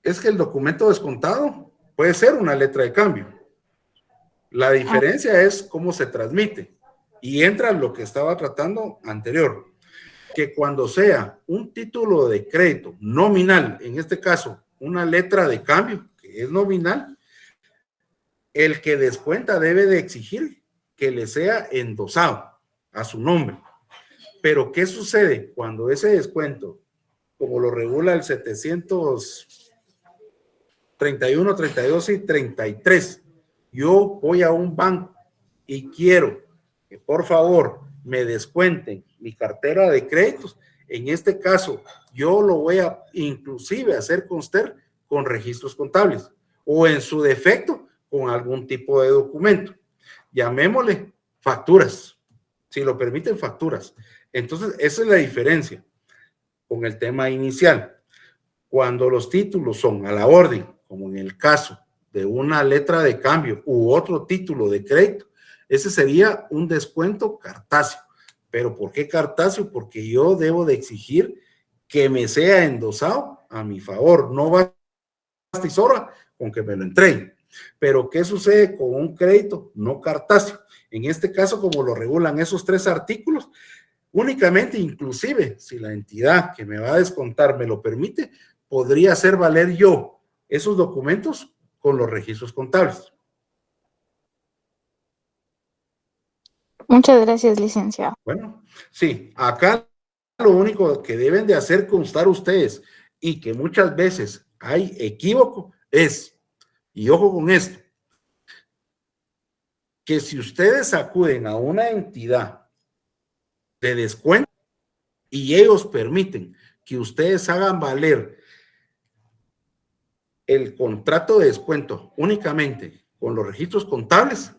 es que el documento descontado puede ser una letra de cambio. La diferencia es cómo se transmite y entra lo que estaba tratando anterior, que cuando sea un título de crédito nominal, en este caso una letra de cambio que es nominal, el que descuenta debe de exigir que le sea endosado a su nombre. Pero ¿qué sucede cuando ese descuento, como lo regula el 731, 32 y 33, yo voy a un banco y quiero que por favor me descuenten mi cartera de créditos? En este caso, yo lo voy a inclusive hacer constar con registros contables o en su defecto con algún tipo de documento. Llamémosle facturas, si lo permiten, facturas. Entonces, esa es la diferencia con el tema inicial. Cuando los títulos son a la orden, como en el caso de una letra de cambio u otro título de crédito, ese sería un descuento cartacio. ¿Pero por qué cartacio? Porque yo debo de exigir que me sea endosado a mi favor. No basta y sobra con que me lo entreguen. Pero ¿qué sucede con un crédito no cartacio? En este caso, como lo regulan esos 3 artículos, únicamente, inclusive, si la entidad que me va a descontar me lo permite, podría hacer valer yo esos documentos con los registros contables. Muchas gracias, licenciado. Bueno, sí, acá lo único que deben de hacer constar ustedes y que muchas veces hay equívoco es, y ojo con esto, que si ustedes acuden a una entidad de descuento y ellos permiten que ustedes hagan valer el contrato de descuento únicamente con los registros contables,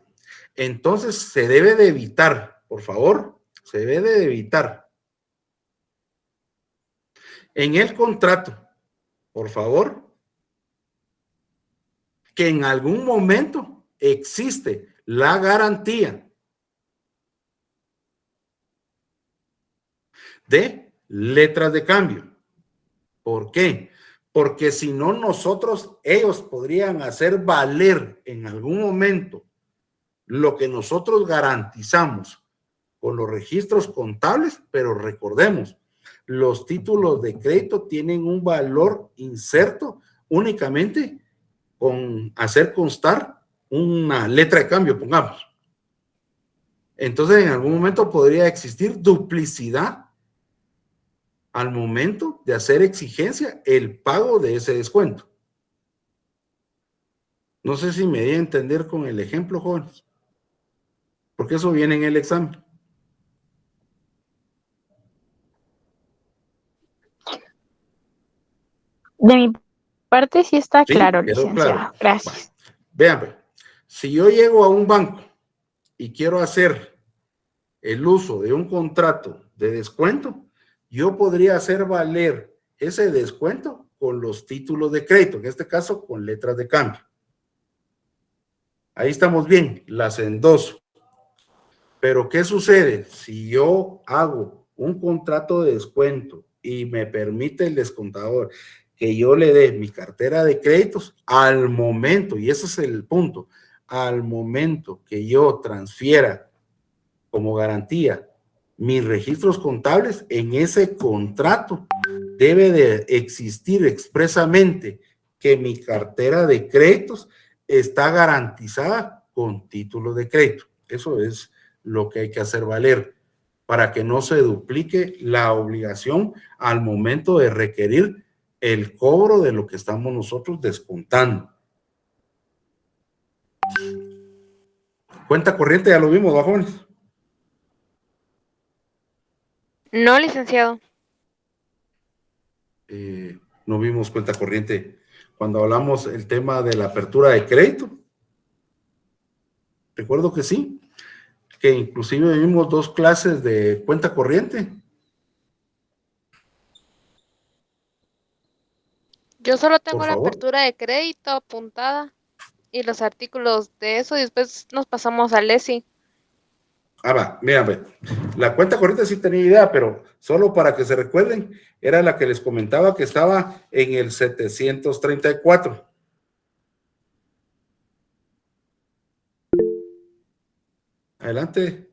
entonces se debe de evitar, por favor, se debe de evitar en el contrato, por favor, que en algún momento existe la garantía de letras de cambio. ¿Por qué? Porque si no, ellos podrían hacer valer en algún momento lo que nosotros garantizamos con los registros contables, pero recordemos, los títulos de crédito tienen un valor incerto únicamente con hacer constar una letra de cambio, pongamos. Entonces, en algún momento podría existir duplicidad al momento de hacer exigencia el pago de ese descuento. No sé si me di a entender con el ejemplo, jóvenes, porque eso viene en el examen. De mi parte sí está Sí, claro, quedó licenciado. claro. Gracias. Vean, si yo llego a un banco y quiero hacer el uso de un contrato de descuento, yo podría hacer valer ese descuento con los títulos de crédito, en este caso con letras de cambio. Ahí estamos bien, las endoso. Pero ¿qué sucede? Si yo hago un contrato de descuento y me permite el descontador que yo le dé mi cartera de créditos al momento, y ese es el punto, al momento que yo transfiera como garantía mis registros contables, en ese contrato debe de existir expresamente que mi cartera de créditos está garantizada con título de crédito. Eso es lo que hay que hacer valer para que no se duplique la obligación al momento de requerir el cobro de lo que estamos nosotros descontando. Cuenta corriente, ya lo vimos, bajones. No, licenciado. No vimos cuenta corriente cuando hablamos el tema de la apertura de crédito. Recuerdo que sí, que inclusive vimos 2 clases de cuenta corriente Yo solo tengo Por la favor. apertura de crédito apuntada y los artículos de eso y después nos pasamos a Lesi. Va, mira, ve, la cuenta corriente sí tenía idea, pero solo para que se recuerden, era la que les comentaba que estaba en el 734. Adelante.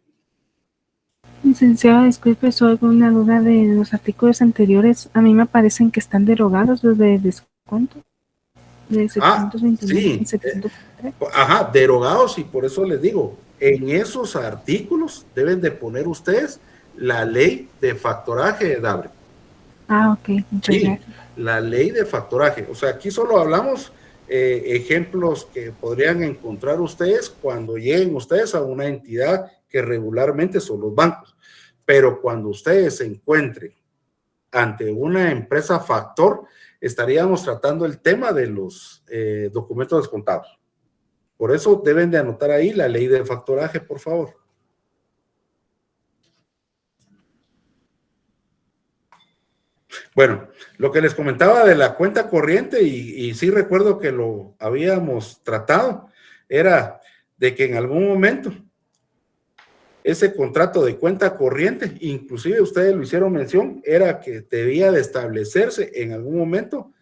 Licenciado, disculpe, solo alguna duda de los artículos anteriores. A mí me parecen que están derogados los de descuento de 729 sí, y 703. Ajá, derogados, y por eso les digo, en esos artículos deben de poner ustedes la ley de factoraje de Dabre. Ok, muchas Sí, gracias. la ley de factoraje. O sea, aquí solo hablamos ejemplos que podrían encontrar ustedes cuando lleguen ustedes a una entidad que regularmente son los bancos. Pero cuando ustedes se encuentren ante una empresa factor, estaríamos tratando el tema de los documentos descontados. Por eso deben de anotar ahí la ley de factoraje, por favor. Bueno, lo que les comentaba de la cuenta corriente, y sí recuerdo que lo habíamos tratado, era de que en algún momento ese contrato de cuenta corriente, inclusive ustedes lo hicieron mención, era que debía de establecerse en algún momento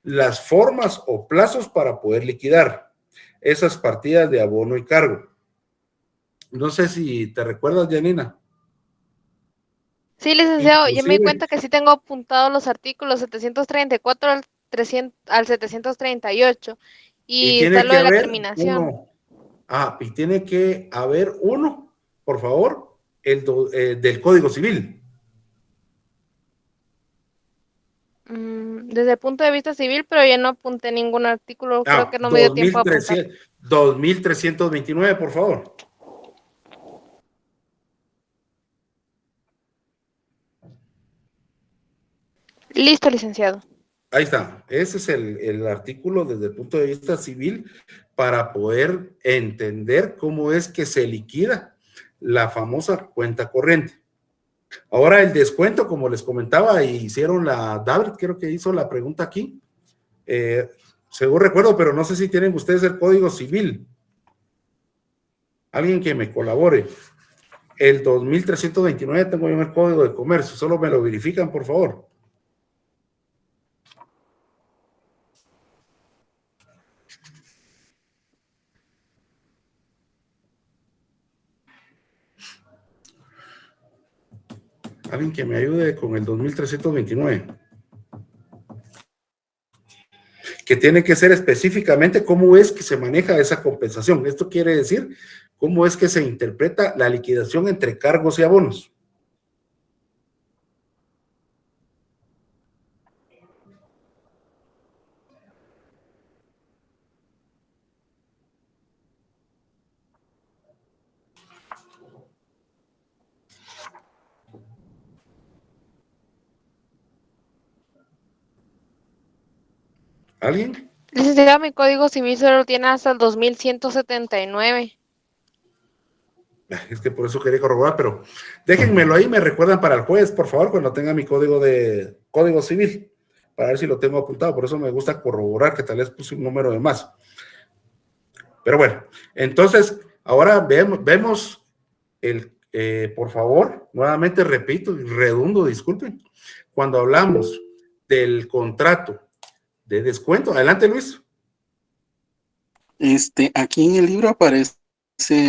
las formas o plazos para poder liquidar esas partidas de abono y cargo. No sé si te recuerdas, Janina. Sí, licenciado, yo me di Inclusive, cuenta que sí tengo apuntados los artículos 734 al 738 y y está tiene lo que de la haber terminación. uno, y tiene que haber uno, por favor, del Código Civil. Desde el punto de vista civil, pero ya no apunté ningún artículo, creo que no me dio tiempo a apuntar. 2329, por favor. Listo, licenciado. Ahí está. Ese es el artículo desde el punto de vista civil para poder entender cómo es que se liquida la famosa cuenta corriente. Ahora el descuento, como les comentaba, hicieron David, creo que hizo la pregunta aquí. Según recuerdo, pero no sé si tienen ustedes el Código Civil. Alguien que me colabore. El 2329 tengo yo en el Código de Comercio. Solo me lo verifican, por favor. Alguien que me ayude con el 2329. Que tiene que ser específicamente cómo es que se maneja esa compensación. Esto quiere decir cómo es que se interpreta la liquidación entre cargos y abonos. ¿Alguien? Licenciado, mi código civil solo tiene hasta el 2179. Es que por eso quería corroborar, pero déjenmelo ahí, me recuerdan para el jueves, por favor, cuando tenga mi código civil, para ver si lo tengo apuntado. Por eso me gusta corroborar, que tal vez puse un número de más. Pero bueno, entonces, ahora vemos por favor, nuevamente repito y redundo, disculpen, cuando hablamos del contrato de descuento. Adelante, Luis. Aquí en el libro aparece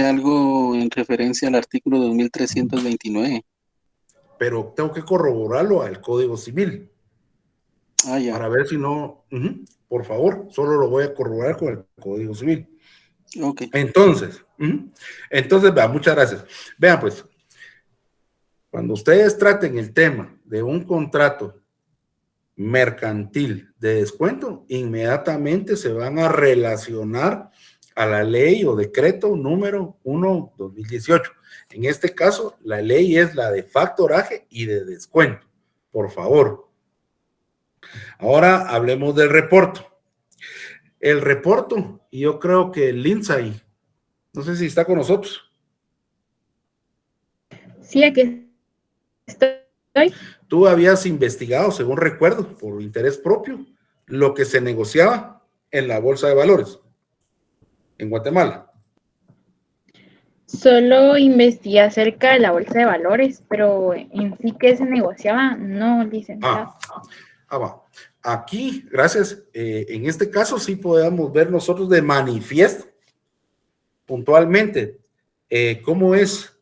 algo en referencia al artículo 2329. Pero tengo que corroborarlo al Código Civil. Ya. Para ver si no, por favor, solo lo voy a corroborar con el Código Civil. Ok. Entonces, muchas gracias. Vean pues, cuando ustedes traten el tema de un contrato mercantil de descuento, inmediatamente se van a relacionar a la ley o decreto número 1/2018. En este caso, la ley es la de factoraje y de descuento, por favor. Ahora hablemos del reporto. El reporto, y yo creo que Lindsay, no sé si está con nosotros. Sí, aquí estoy. Tú habías investigado, según recuerdo, por interés propio, lo que se negociaba en la bolsa de valores en Guatemala. Solo investigué acerca de la bolsa de valores, pero en sí que se negociaba, no, licenciado. Va. Aquí, gracias, en este caso sí podemos ver nosotros de manifiesto puntualmente cómo es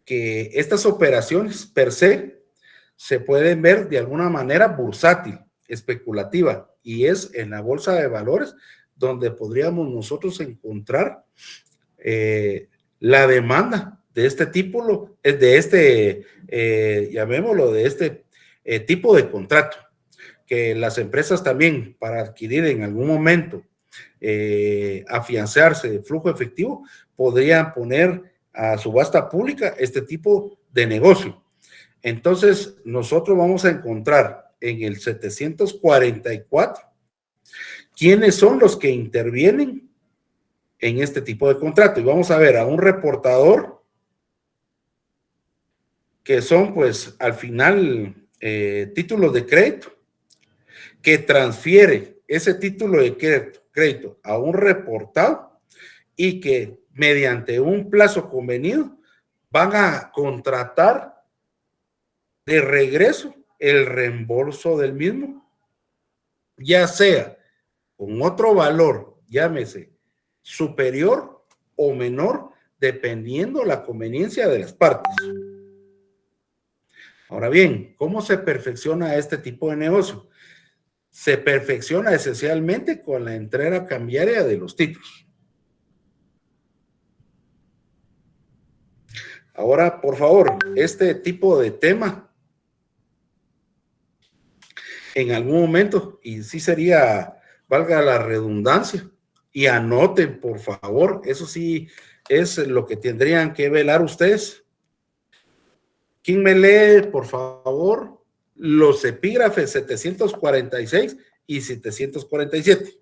que estas operaciones per se pueden ver de alguna manera bursátil, especulativa, y es en la bolsa de valores donde podríamos nosotros encontrar la demanda de este tipo, llamémoslo, de este tipo de contrato, que las empresas también para adquirir en algún momento, afianzarse de flujo efectivo, podrían poner a subasta pública este tipo de negocio. Entonces, nosotros vamos a encontrar en el 744 quiénes son los que intervienen en este tipo de contrato. Y vamos a ver a un reportador que son, pues, al final, títulos de crédito, que transfiere ese título de crédito a un reportado y que mediante un plazo convenido van a contratar de regreso el reembolso del mismo, ya sea con otro valor, llámese superior o menor, dependiendo la conveniencia de las partes. Ahora bien, ¿cómo se perfecciona este tipo de negocio? Se perfecciona esencialmente con la entrega cambiaria de los títulos. Ahora, por favor, este tipo de tema, en algún momento, y sí sería, valga la redundancia, y anoten, por favor, eso sí es lo que tendrían que velar ustedes. ¿Quién me lee, por favor, los epígrafes 746 y 747?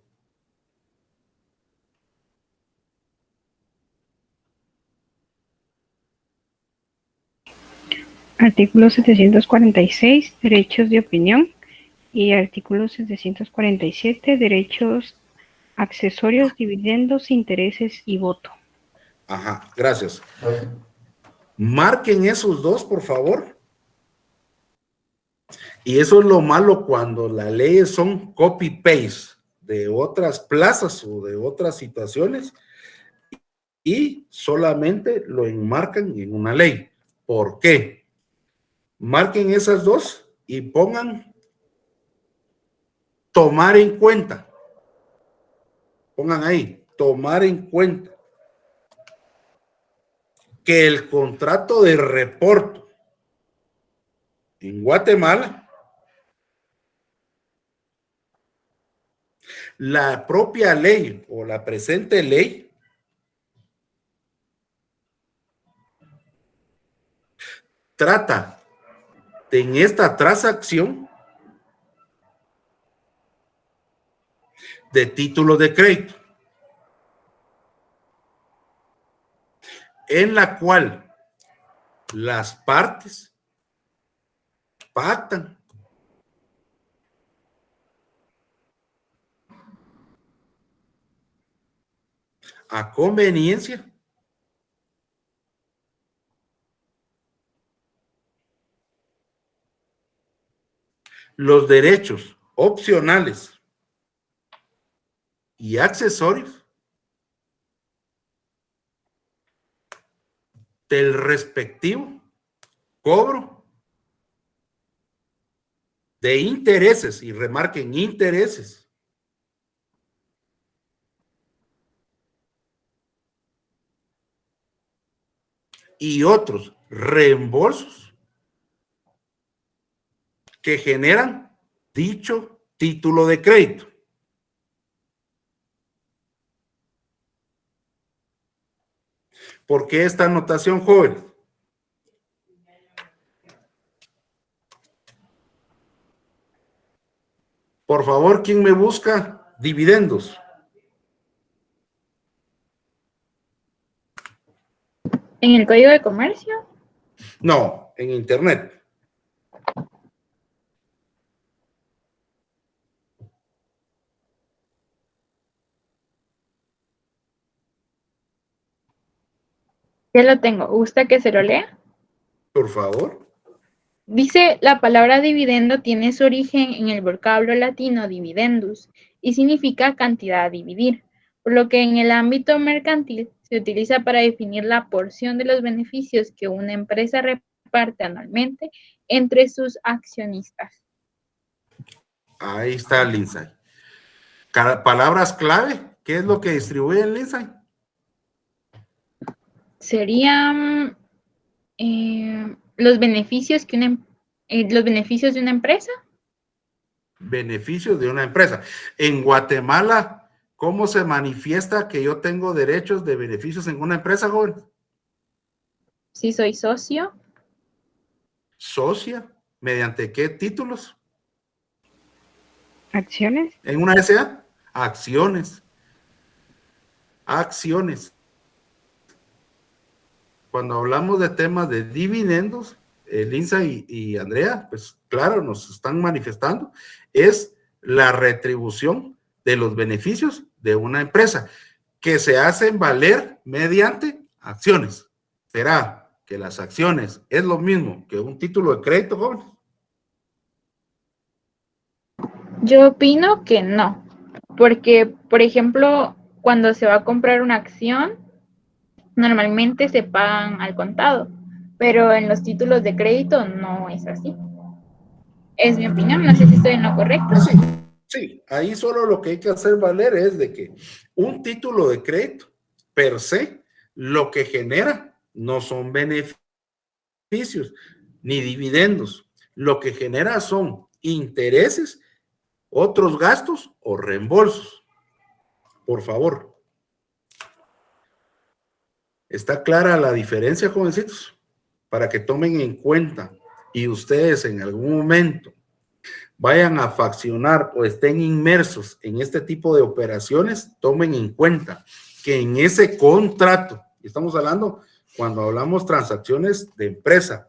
Artículo 746, derechos de opinión, y artículo 747, derechos accesorios, dividendos, intereses y voto. Ajá, gracias. Marquen esos dos, por favor. Y eso es lo malo cuando las leyes son copy-paste de otras plazas o de otras situaciones y solamente lo enmarcan en una ley. ¿Por qué? Marquen esas dos y pongan tomar en cuenta. Pongan ahí, tomar en cuenta que el contrato de reporto en Guatemala, la propia ley o la presente ley trata de, en esta transacción, de títulos de crédito, en la cual las partes pactan a conveniencia los derechos opcionales y accesorios del respectivo cobro de intereses, y remarquen intereses, y otros reembolsos que generan dicho título de crédito. ¿Por qué esta anotación, joven? Por favor, ¿quién me busca dividendos? ¿En el Código de Comercio? No, en internet. Ya lo tengo. ¿Gusta que se lo lea? Por favor. Dice, la palabra dividendo tiene su origen en el vocablo latino dividendus y significa cantidad a dividir, por lo que en el ámbito mercantil se utiliza para definir la porción de los beneficios que una empresa reparte anualmente entre sus accionistas. Ahí está Lindsay. Palabras clave. ¿Qué es lo que distribuye el Lindsay? Serían los beneficios los beneficios de una empresa. Beneficios de una empresa. En Guatemala, ¿cómo se manifiesta que yo tengo derechos de beneficios en una empresa, joven? Si soy socio. Socia. ¿Mediante qué títulos? ¿Acciones? En una SA, acciones. Acciones. Cuando hablamos de temas de dividendos, Lindsay y Andrea, pues claro, nos están manifestando, es la retribución de los beneficios de una empresa que se hacen valer mediante acciones. ¿Será que las acciones es lo mismo que un título de crédito, jóvenes? Yo opino que no, porque, por ejemplo, cuando se va a comprar una acción, normalmente se pagan al contado, pero en los títulos de crédito no es así. Es mi opinión, no sé si estoy en lo correcto. Sí, sí, ahí solo lo que hay que hacer valer es de que un título de crédito, per se, lo que genera no son beneficios ni dividendos, lo que genera son intereses, otros gastos o reembolsos. Por favor. ¿Está clara la diferencia, jovencitos? Para que tomen en cuenta y ustedes en algún momento vayan a faccionar o estén inmersos en este tipo de operaciones, tomen en cuenta que en ese contrato, estamos hablando cuando hablamos transacciones de empresa,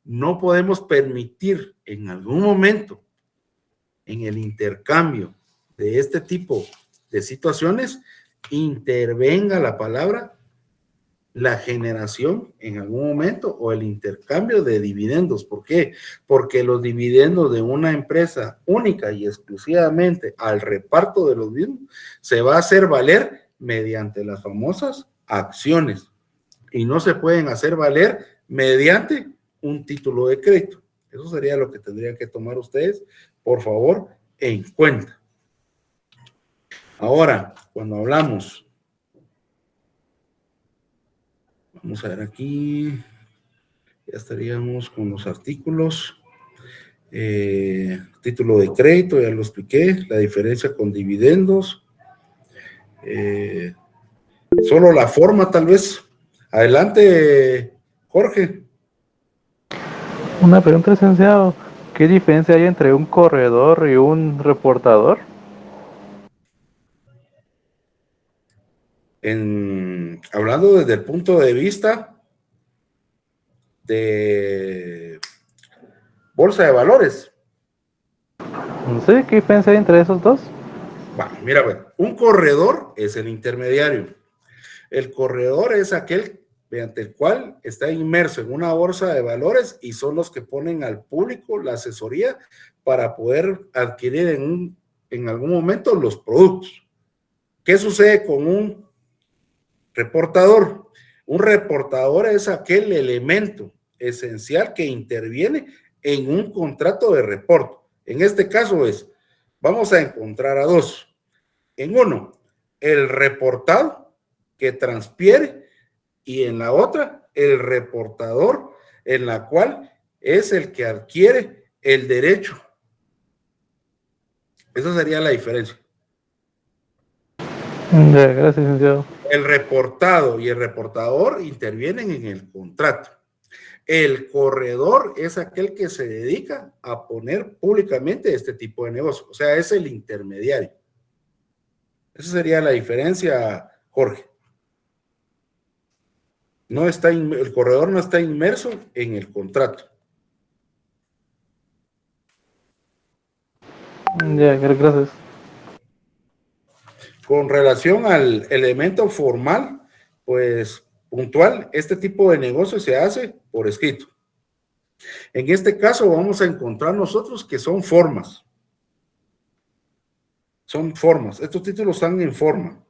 no podemos permitir en algún momento en el intercambio de este tipo de situaciones intervenga la palabra la generación en algún momento o el intercambio de dividendos. ¿Por qué? Porque los dividendos de una empresa única y exclusivamente al reparto de los mismos se va a hacer valer mediante las famosas acciones y no se pueden hacer valer mediante un título de crédito. Eso sería lo que tendrían que tomar ustedes, por favor, en cuenta. Ahora, cuando hablamos, vamos a ver aquí, ya estaríamos con los artículos. Título de crédito, ya lo expliqué, la diferencia con dividendos. Solo la forma, tal vez. Adelante, Jorge. Una pregunta, licenciado. ¿Qué diferencia hay entre un corredor y un reportador? Hablando desde el punto de vista de bolsa de valores. Sí, ¿qué diferencia hay entre esos dos? Bueno, mira, bueno, un corredor es el intermediario. El corredor es aquel mediante el cual está inmerso en una bolsa de valores y son los que ponen al público la asesoría para poder adquirir en algún momento los productos. ¿Qué sucede con un reportador? Un reportador es aquel elemento esencial que interviene en un contrato de reporte. En este caso vamos a encontrar a dos. En uno, el reportado que transfiere y en la otra, el reportador en la cual es el que adquiere el derecho. Esa sería la diferencia. Ya, gracias, licenciado. El reportado y el reportador intervienen en el contrato. El corredor es aquel que se dedica a poner públicamente este tipo de negocio. O sea, es el intermediario. Esa sería la diferencia, Jorge. El corredor no está inmerso en el contrato. Ya, gracias. Con relación al elemento formal, pues puntual, este tipo de negocio se hace por escrito. En este caso vamos a encontrar nosotros que son formas. Son formas. Estos títulos están en forma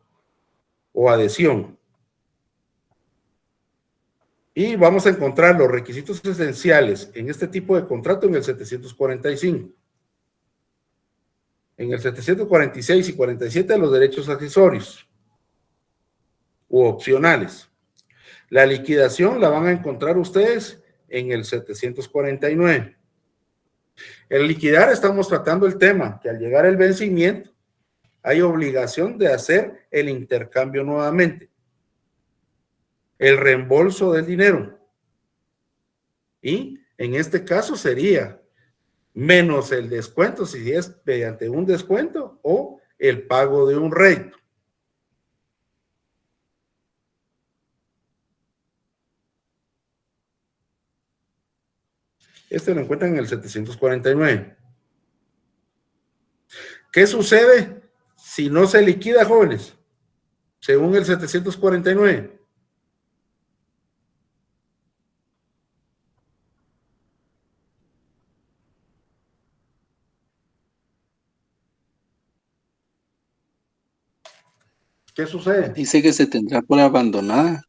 o adhesión. Y vamos a encontrar los requisitos esenciales en este tipo de contrato en el 745. En el 746 y 47 los derechos accesorios u opcionales. La liquidación la van a encontrar ustedes en el 749. El liquidar estamos tratando el tema que al llegar el vencimiento hay obligación de hacer el intercambio nuevamente. El reembolso del dinero. Y en este caso sería menos el descuento, si es mediante un descuento o el pago de un rédito. Este lo encuentran en el 749. ¿Qué sucede si no se liquida, jóvenes? Según el 749. ¿Qué sucede? Dice que se tendrá por abandonada.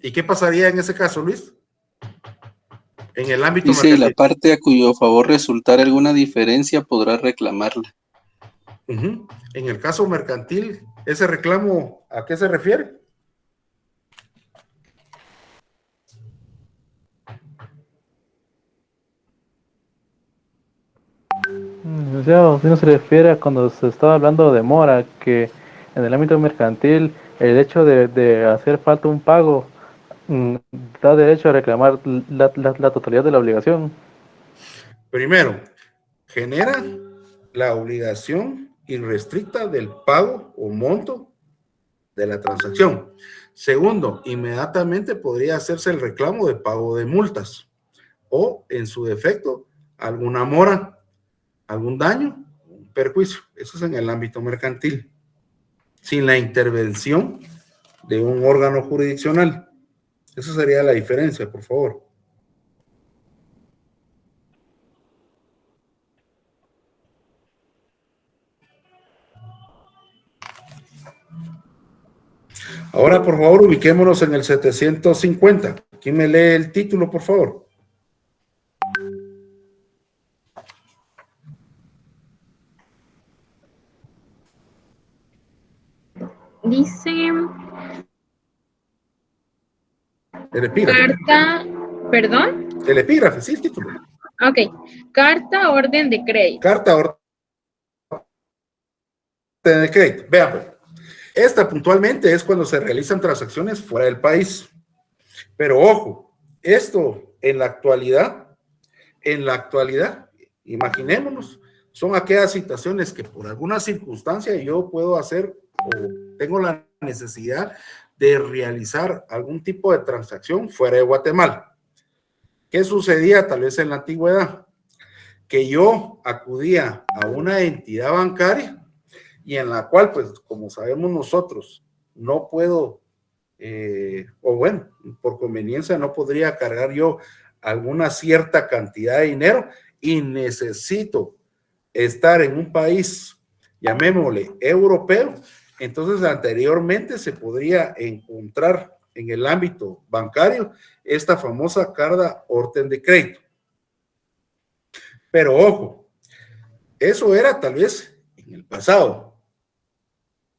¿Y qué pasaría en ese caso, Luis? En el ámbito Dice, mercantil. la parte a cuyo favor resultara alguna diferencia podrá reclamarla. En el caso mercantil, ¿ese reclamo a qué se refiere? Licenciado, si no se refiere a cuando se estaba hablando de mora, que en el ámbito mercantil el hecho de hacer falta un pago da derecho a reclamar la totalidad de la obligación. Primero, genera la obligación irrestricta del pago o monto de la transacción. Segundo, inmediatamente podría hacerse el reclamo de pago de multas o, en su defecto, alguna mora, algún daño, un perjuicio. Eso es en el ámbito mercantil, sin la intervención de un órgano jurisdiccional. Esa sería la diferencia, por favor. Ahora, por favor, ubiquémonos en el 750. ¿Quién me lee el título, por favor? Dice El epígrafe. carta, perdón. El epígrafe, sí, el título. Ok, carta orden de crédito. Carta orden de crédito. Vean, pues. Esta puntualmente es cuando se realizan transacciones fuera del país. Pero ojo, esto en la actualidad, imaginémonos, son aquellas situaciones que por alguna circunstancia yo puedo hacer o tengo la necesidad de realizar algún tipo de transacción fuera de Guatemala. ¿Qué sucedía tal vez en la antigüedad? Que yo acudía a una entidad bancaria y en la cual, pues, como sabemos nosotros, no puedo, o bueno, por conveniencia no podría cargar yo alguna cierta cantidad de dinero y necesito estar en un país, llamémosle, europeo. Entonces, anteriormente se podría encontrar en el ámbito bancario esta famosa carta orden de crédito. Pero ojo, eso era tal vez en el pasado.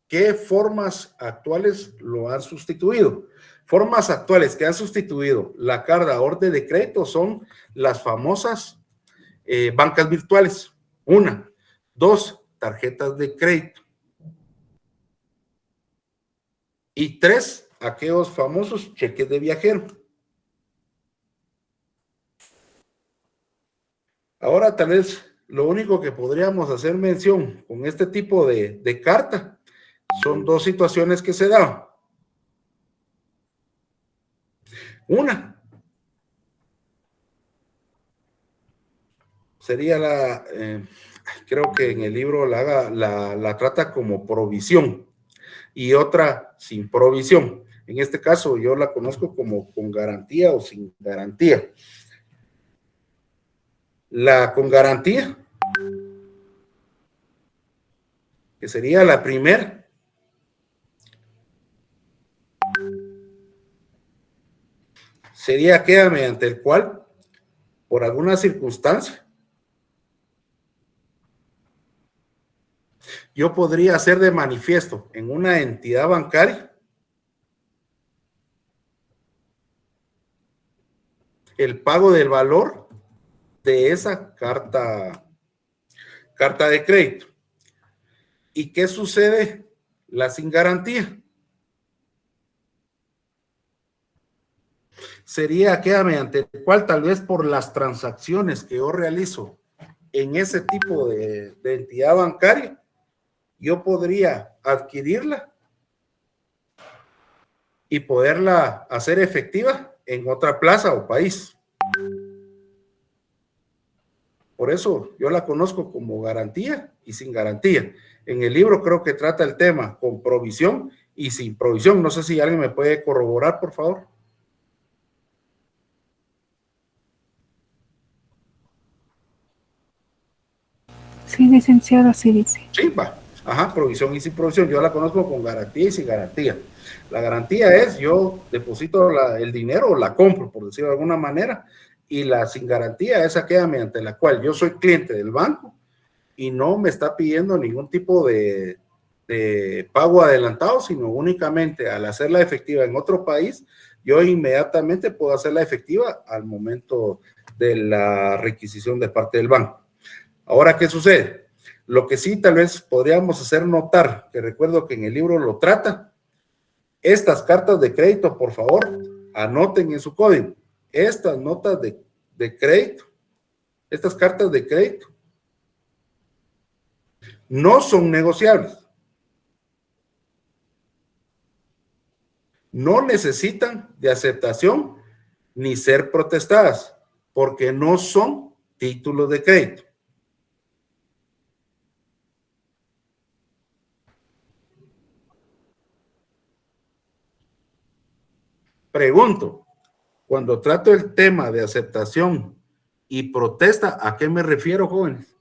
¿Qué formas actuales lo han sustituido? Formas actuales que han sustituido la carta orden de crédito son las famosas bancas virtuales. 1, 2, tarjetas de crédito. Y 3, aquellos famosos cheques de viajero. Ahora tal vez lo único que podríamos hacer mención con este tipo de carta son dos situaciones que se dan. Una sería creo que en el libro la trata como provisión y otra sin provisión. En este caso yo la conozco como con garantía o sin garantía. La con garantía, que sería la primera, sería aquella mediante el cual, por alguna circunstancia, yo podría hacer de manifiesto en una entidad bancaria el pago del valor de esa carta de crédito. ¿Y qué sucede? La sin garantía sería aquella mediante el cual, tal vez por las transacciones que yo realizo en ese tipo de entidad bancaria, yo podría adquirirla y poderla hacer efectiva en otra plaza o país. Por eso yo la conozco como garantía y sin garantía. En el libro creo que trata el tema con provisión y sin provisión. No sé si alguien me puede corroborar, por favor. Sí, licenciado, así dice. Sí, va. Ajá, provisión y sin provisión. Yo la conozco con garantía y sin garantía. La garantía es yo deposito el dinero o la compro, por decirlo de alguna manera, y la sin garantía es aquella mediante la cual yo soy cliente del banco y no me está pidiendo ningún tipo de pago adelantado, sino únicamente al hacerla efectiva en otro país, yo inmediatamente puedo hacerla efectiva al momento de la requisición de parte del banco. Ahora, ¿qué sucede? Lo que sí tal vez podríamos hacer notar, que recuerdo que en el libro lo trata, estas cartas de crédito, por favor, anoten en su código. Estas notas de crédito, estas cartas de crédito, no son negociables. No necesitan de aceptación ni ser protestadas, porque no son títulos de crédito. Pregunto, cuando trato el tema de aceptación y protesta, ¿a qué me refiero, jóvenes?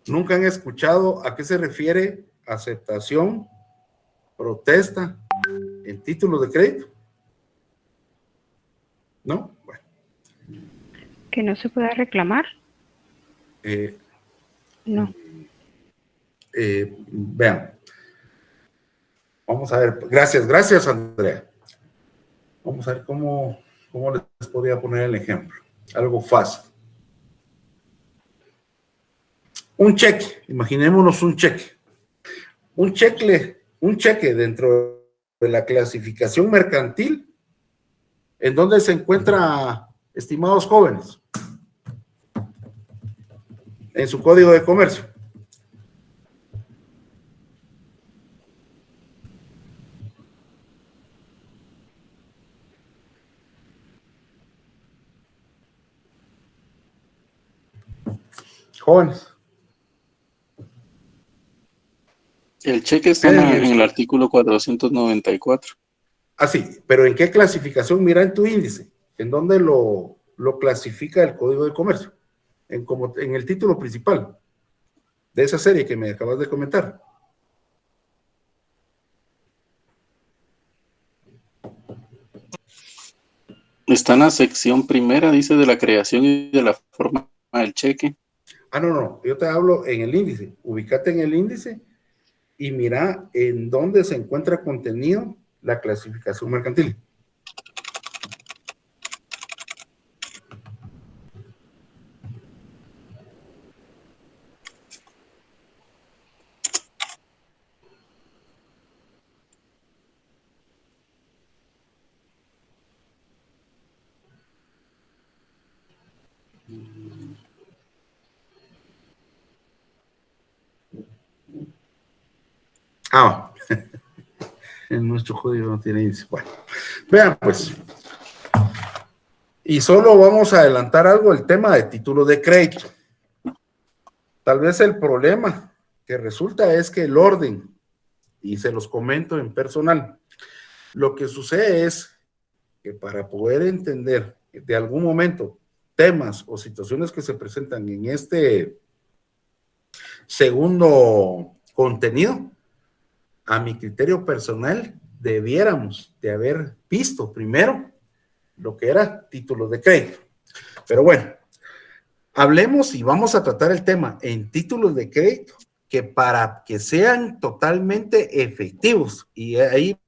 ¿Nunca han escuchado a qué se refiere aceptación, protesta en títulos de crédito? ¿No? Bueno. ¿Que no se pueda reclamar? No. Vean. Vamos a ver. Gracias, Andrea. Vamos a ver cómo les podría poner el ejemplo. Algo fácil. Un cheque, imaginémonos un cheque. Un cheque dentro de la clasificación mercantil, ¿en dónde se encuentra, estimados jóvenes? En su código de comercio. Jóvenes. El cheque está en el artículo 494. Ah, sí, pero ¿en qué clasificación? Mira en tu índice, ¿en dónde lo clasifica el Código de Comercio? En el título principal de esa serie que me acabas de comentar. Está en la sección primera, dice, de la creación y de la forma del cheque. Ah, no, yo te hablo en el índice. Ubícate en el índice y mira en dónde se encuentra contenido la clasificación mercantil. Ah, en nuestro código no tiene índice. Bueno, vean pues. Y solo vamos a adelantar algo, el tema de títulos de crédito. Tal vez el problema que resulta es que el orden, y se los comento en personal, lo que sucede es que para poder entender de algún momento temas o situaciones que se presentan en este segundo contenido, a mi criterio personal, debiéramos de haber visto primero lo que era títulos de crédito. Pero bueno, hablemos y vamos a tratar el tema en títulos de crédito que para que sean totalmente efectivos, y ahí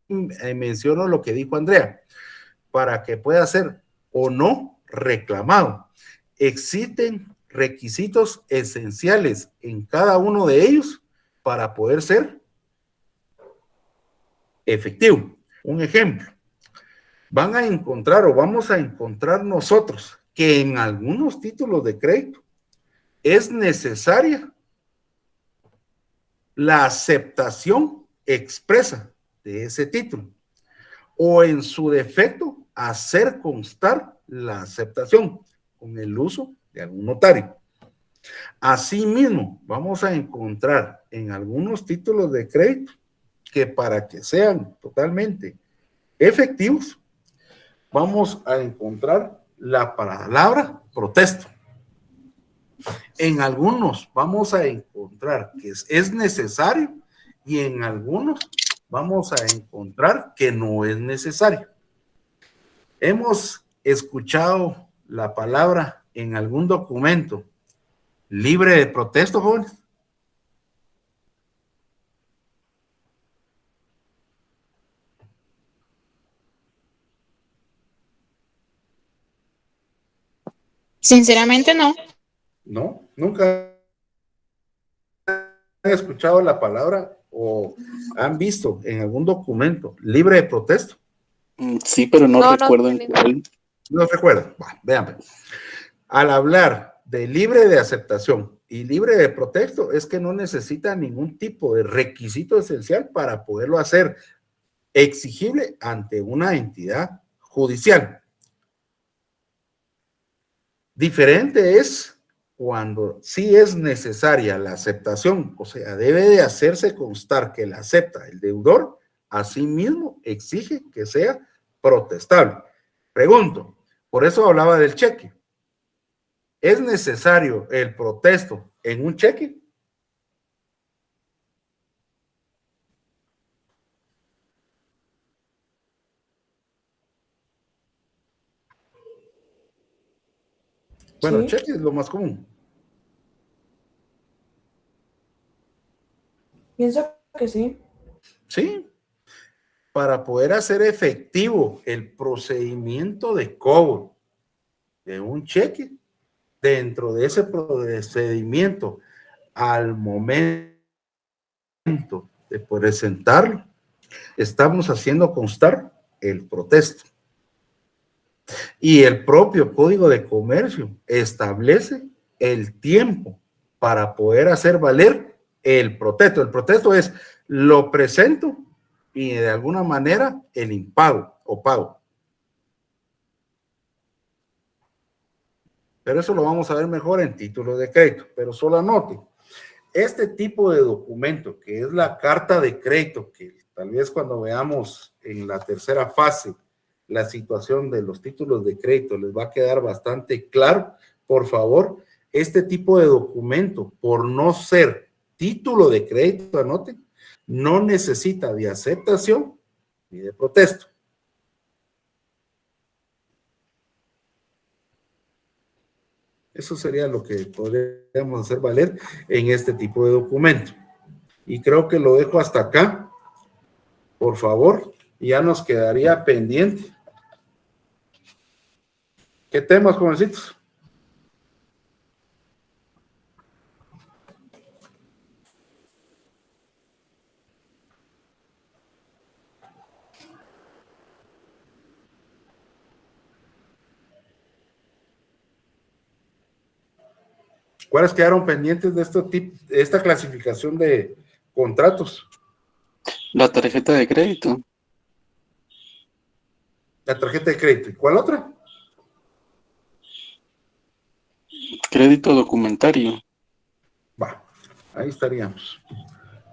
menciono lo que dijo Andrea, para que pueda ser o no reclamado. Existen requisitos esenciales en cada uno de ellos para poder ser efectivo. Un ejemplo, van a encontrar o vamos a encontrar nosotros que en algunos títulos de crédito es necesaria la aceptación expresa de ese título o en su defecto hacer constar la aceptación con el uso de algún notario. Asimismo, vamos a encontrar en algunos títulos de crédito que para que sean totalmente efectivos, vamos a encontrar la palabra protesto. En algunos vamos a encontrar que es necesario y en algunos vamos a encontrar que no es necesario. Hemos escuchado la palabra en algún documento libre de protesto, jóvenes. Sinceramente no. No, nunca han escuchado la palabra o han visto en algún documento libre de protesto. Sí, pero no recuerdo en tengo. cuál. No recuerdan. Bueno, vean. Al hablar de libre de aceptación y libre de protesto, es que no necesita ningún tipo de requisito esencial para poderlo hacer exigible ante una entidad judicial. Diferente es cuando sí es necesaria la aceptación, o sea, debe de hacerse constar que la acepta el deudor, asimismo exige que sea protestable. Pregunto, por eso hablaba del cheque. ¿Es necesario el protesto en un cheque? Bueno, Sí. cheque es lo más común. Pienso que sí. Sí, para poder hacer efectivo el procedimiento de cobro de un cheque, dentro de ese procedimiento, al momento de presentarlo, estamos haciendo constar el protesto. Y el propio Código de Comercio establece el tiempo para poder hacer valer el protesto. El protesto es lo presento y de alguna manera el impago o pago. Pero eso lo vamos a ver mejor en títulos de crédito. Pero solo anote, este tipo de documento que es la carta de crédito, que tal vez cuando veamos en la tercera fase la situación de los títulos de crédito les va a quedar bastante claro. Por favor, este tipo de documento, por no ser título de crédito, anoten, no necesita de aceptación ni de protesto. Eso sería lo que podríamos hacer valer en este tipo de documento. Y creo que lo dejo hasta acá. Por favor, ya nos quedaría pendiente. ¿Qué temas, jovencitos? ¿Cuáles quedaron pendientes de esta clasificación de contratos. La tarjeta de crédito. La tarjeta de crédito. ¿Y cuál otra? Crédito documentario. Va, ahí estaríamos.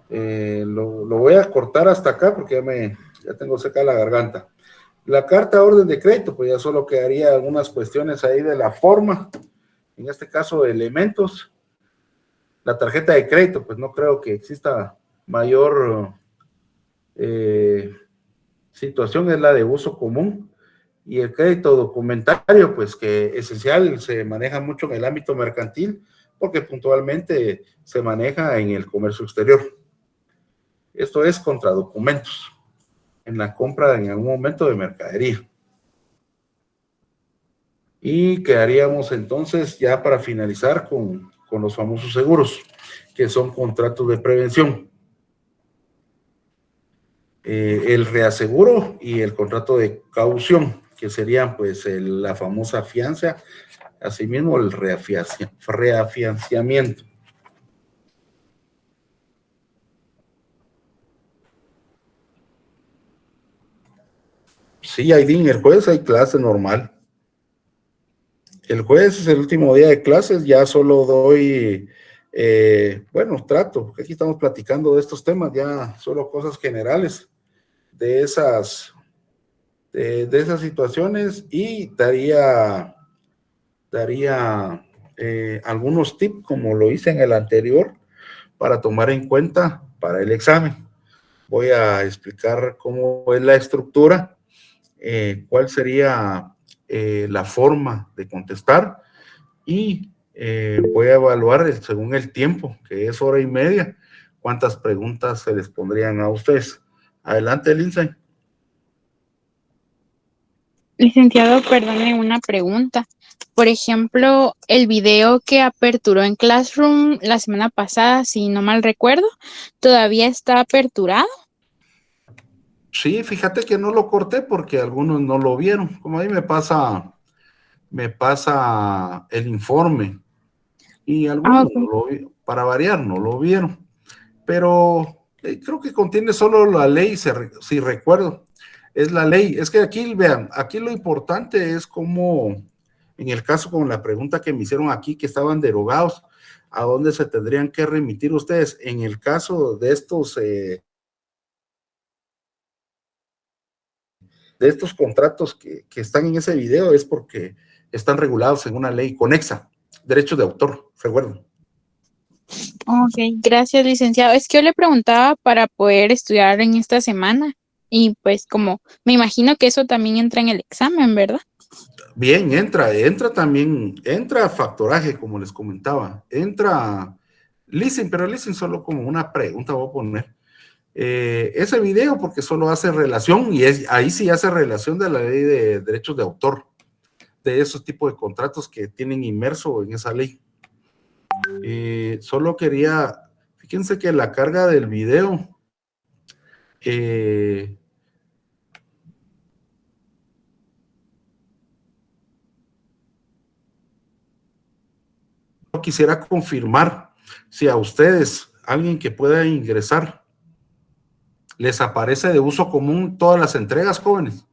Lo voy a cortar hasta acá porque ya tengo seca la garganta. La carta de orden de crédito, pues ya solo quedaría algunas cuestiones ahí de la forma, en este caso elementos. La tarjeta de crédito, pues no creo que exista mayor situación, es la de uso común. Y el crédito documentario, pues que esencial, se maneja mucho en el ámbito mercantil, porque puntualmente se maneja en el comercio exterior. Esto es contra documentos, en la compra en algún momento de mercadería. Y quedaríamos entonces ya para finalizar con los famosos seguros, que son contratos de prevención. El reaseguro y el contrato de caución, que serían pues la famosa fianza, asimismo el reafianciamiento. Sí, Aidín, el jueves hay clase normal. El jueves es el último día de clases, ya solo doy, bueno, trato, porque aquí estamos platicando de estos temas, ya solo cosas generales de esas situaciones, y daría algunos tips, como lo hice en el anterior, para tomar en cuenta para el examen. Voy a explicar cómo es la estructura, cuál sería la forma de contestar, y voy a evaluar según el tiempo, que es 1:30, cuántas preguntas se les pondrían a ustedes. Adelante, Lindsay. Licenciado, perdone una pregunta. Por ejemplo, el video que aperturó en Classroom la semana pasada, si no mal recuerdo, ¿todavía está aperturado? Sí, fíjate que no lo corté porque algunos no lo vieron. Como ahí me pasa el informe, y algunos Okay. no lo vieron, para variar, no lo vieron. Pero creo que contiene solo la ley, si recuerdo. Es la ley. Es que aquí, vean, aquí lo importante es cómo, en el caso con la pregunta que me hicieron aquí, que estaban derogados, ¿a dónde se tendrían que remitir ustedes? En el caso de estos contratos que están en ese video, es porque están regulados en una ley conexa, derechos de autor, recuerden. Ok, gracias, licenciado. Es que yo le preguntaba para poder estudiar en esta semana y pues como me imagino que eso también entra en el examen, ¿verdad? Bien, entra también, entra factoraje, como les comentaba, entra leasing, pero leasing solo como una pregunta voy a poner. Ese video porque solo hace relación, y ahí sí hace relación de la ley de derechos de autor, de esos tipos de contratos que tienen inmerso en esa ley. Solo quería, fíjense que la carga del video, quisiera confirmar si a ustedes, alguien que pueda ingresar, les aparece de uso común todas las entregas, jóvenes.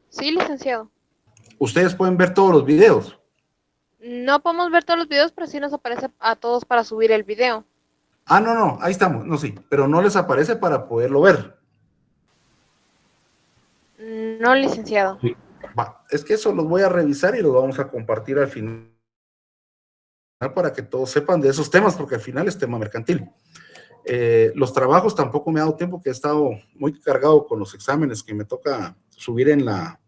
Sí, licenciado. Ustedes pueden ver todos los videos. No podemos ver todos los videos, pero sí nos aparece a todos para subir el video. Ah, no, ahí estamos, no, sí, pero no les aparece para poderlo ver. No, licenciado. Va, es que eso los voy a revisar y los vamos a compartir al final para que todos sepan de esos temas, porque al final es tema mercantil. Los trabajos tampoco me ha dado tiempo, que he estado muy cargado con los exámenes que me toca subir a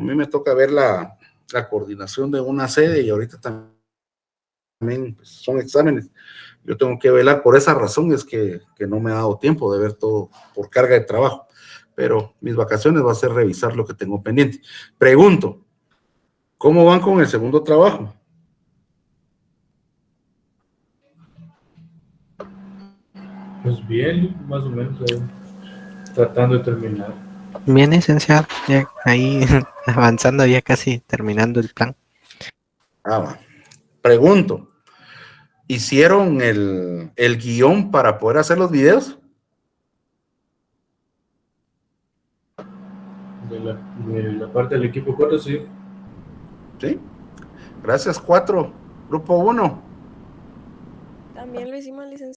mí me toca ver la coordinación de una sede, y ahorita también pues, son exámenes. Yo tengo que velar, por esa razón es que no me ha dado tiempo de ver todo por carga de trabajo, pero mis vacaciones va a ser revisar lo que tengo pendiente. Pregunto, ¿cómo van con el segundo trabajo? Pues bien, más o menos tratando de terminar. Bien, licenciado, ya ahí avanzando, ya casi terminando el plan. Va. Pregunto, ¿Hicieron el guión para poder hacer los videos? De la parte del equipo 4, sí. ¿Sí? Gracias, 4. Grupo 1. También lo hicimos, licenciado.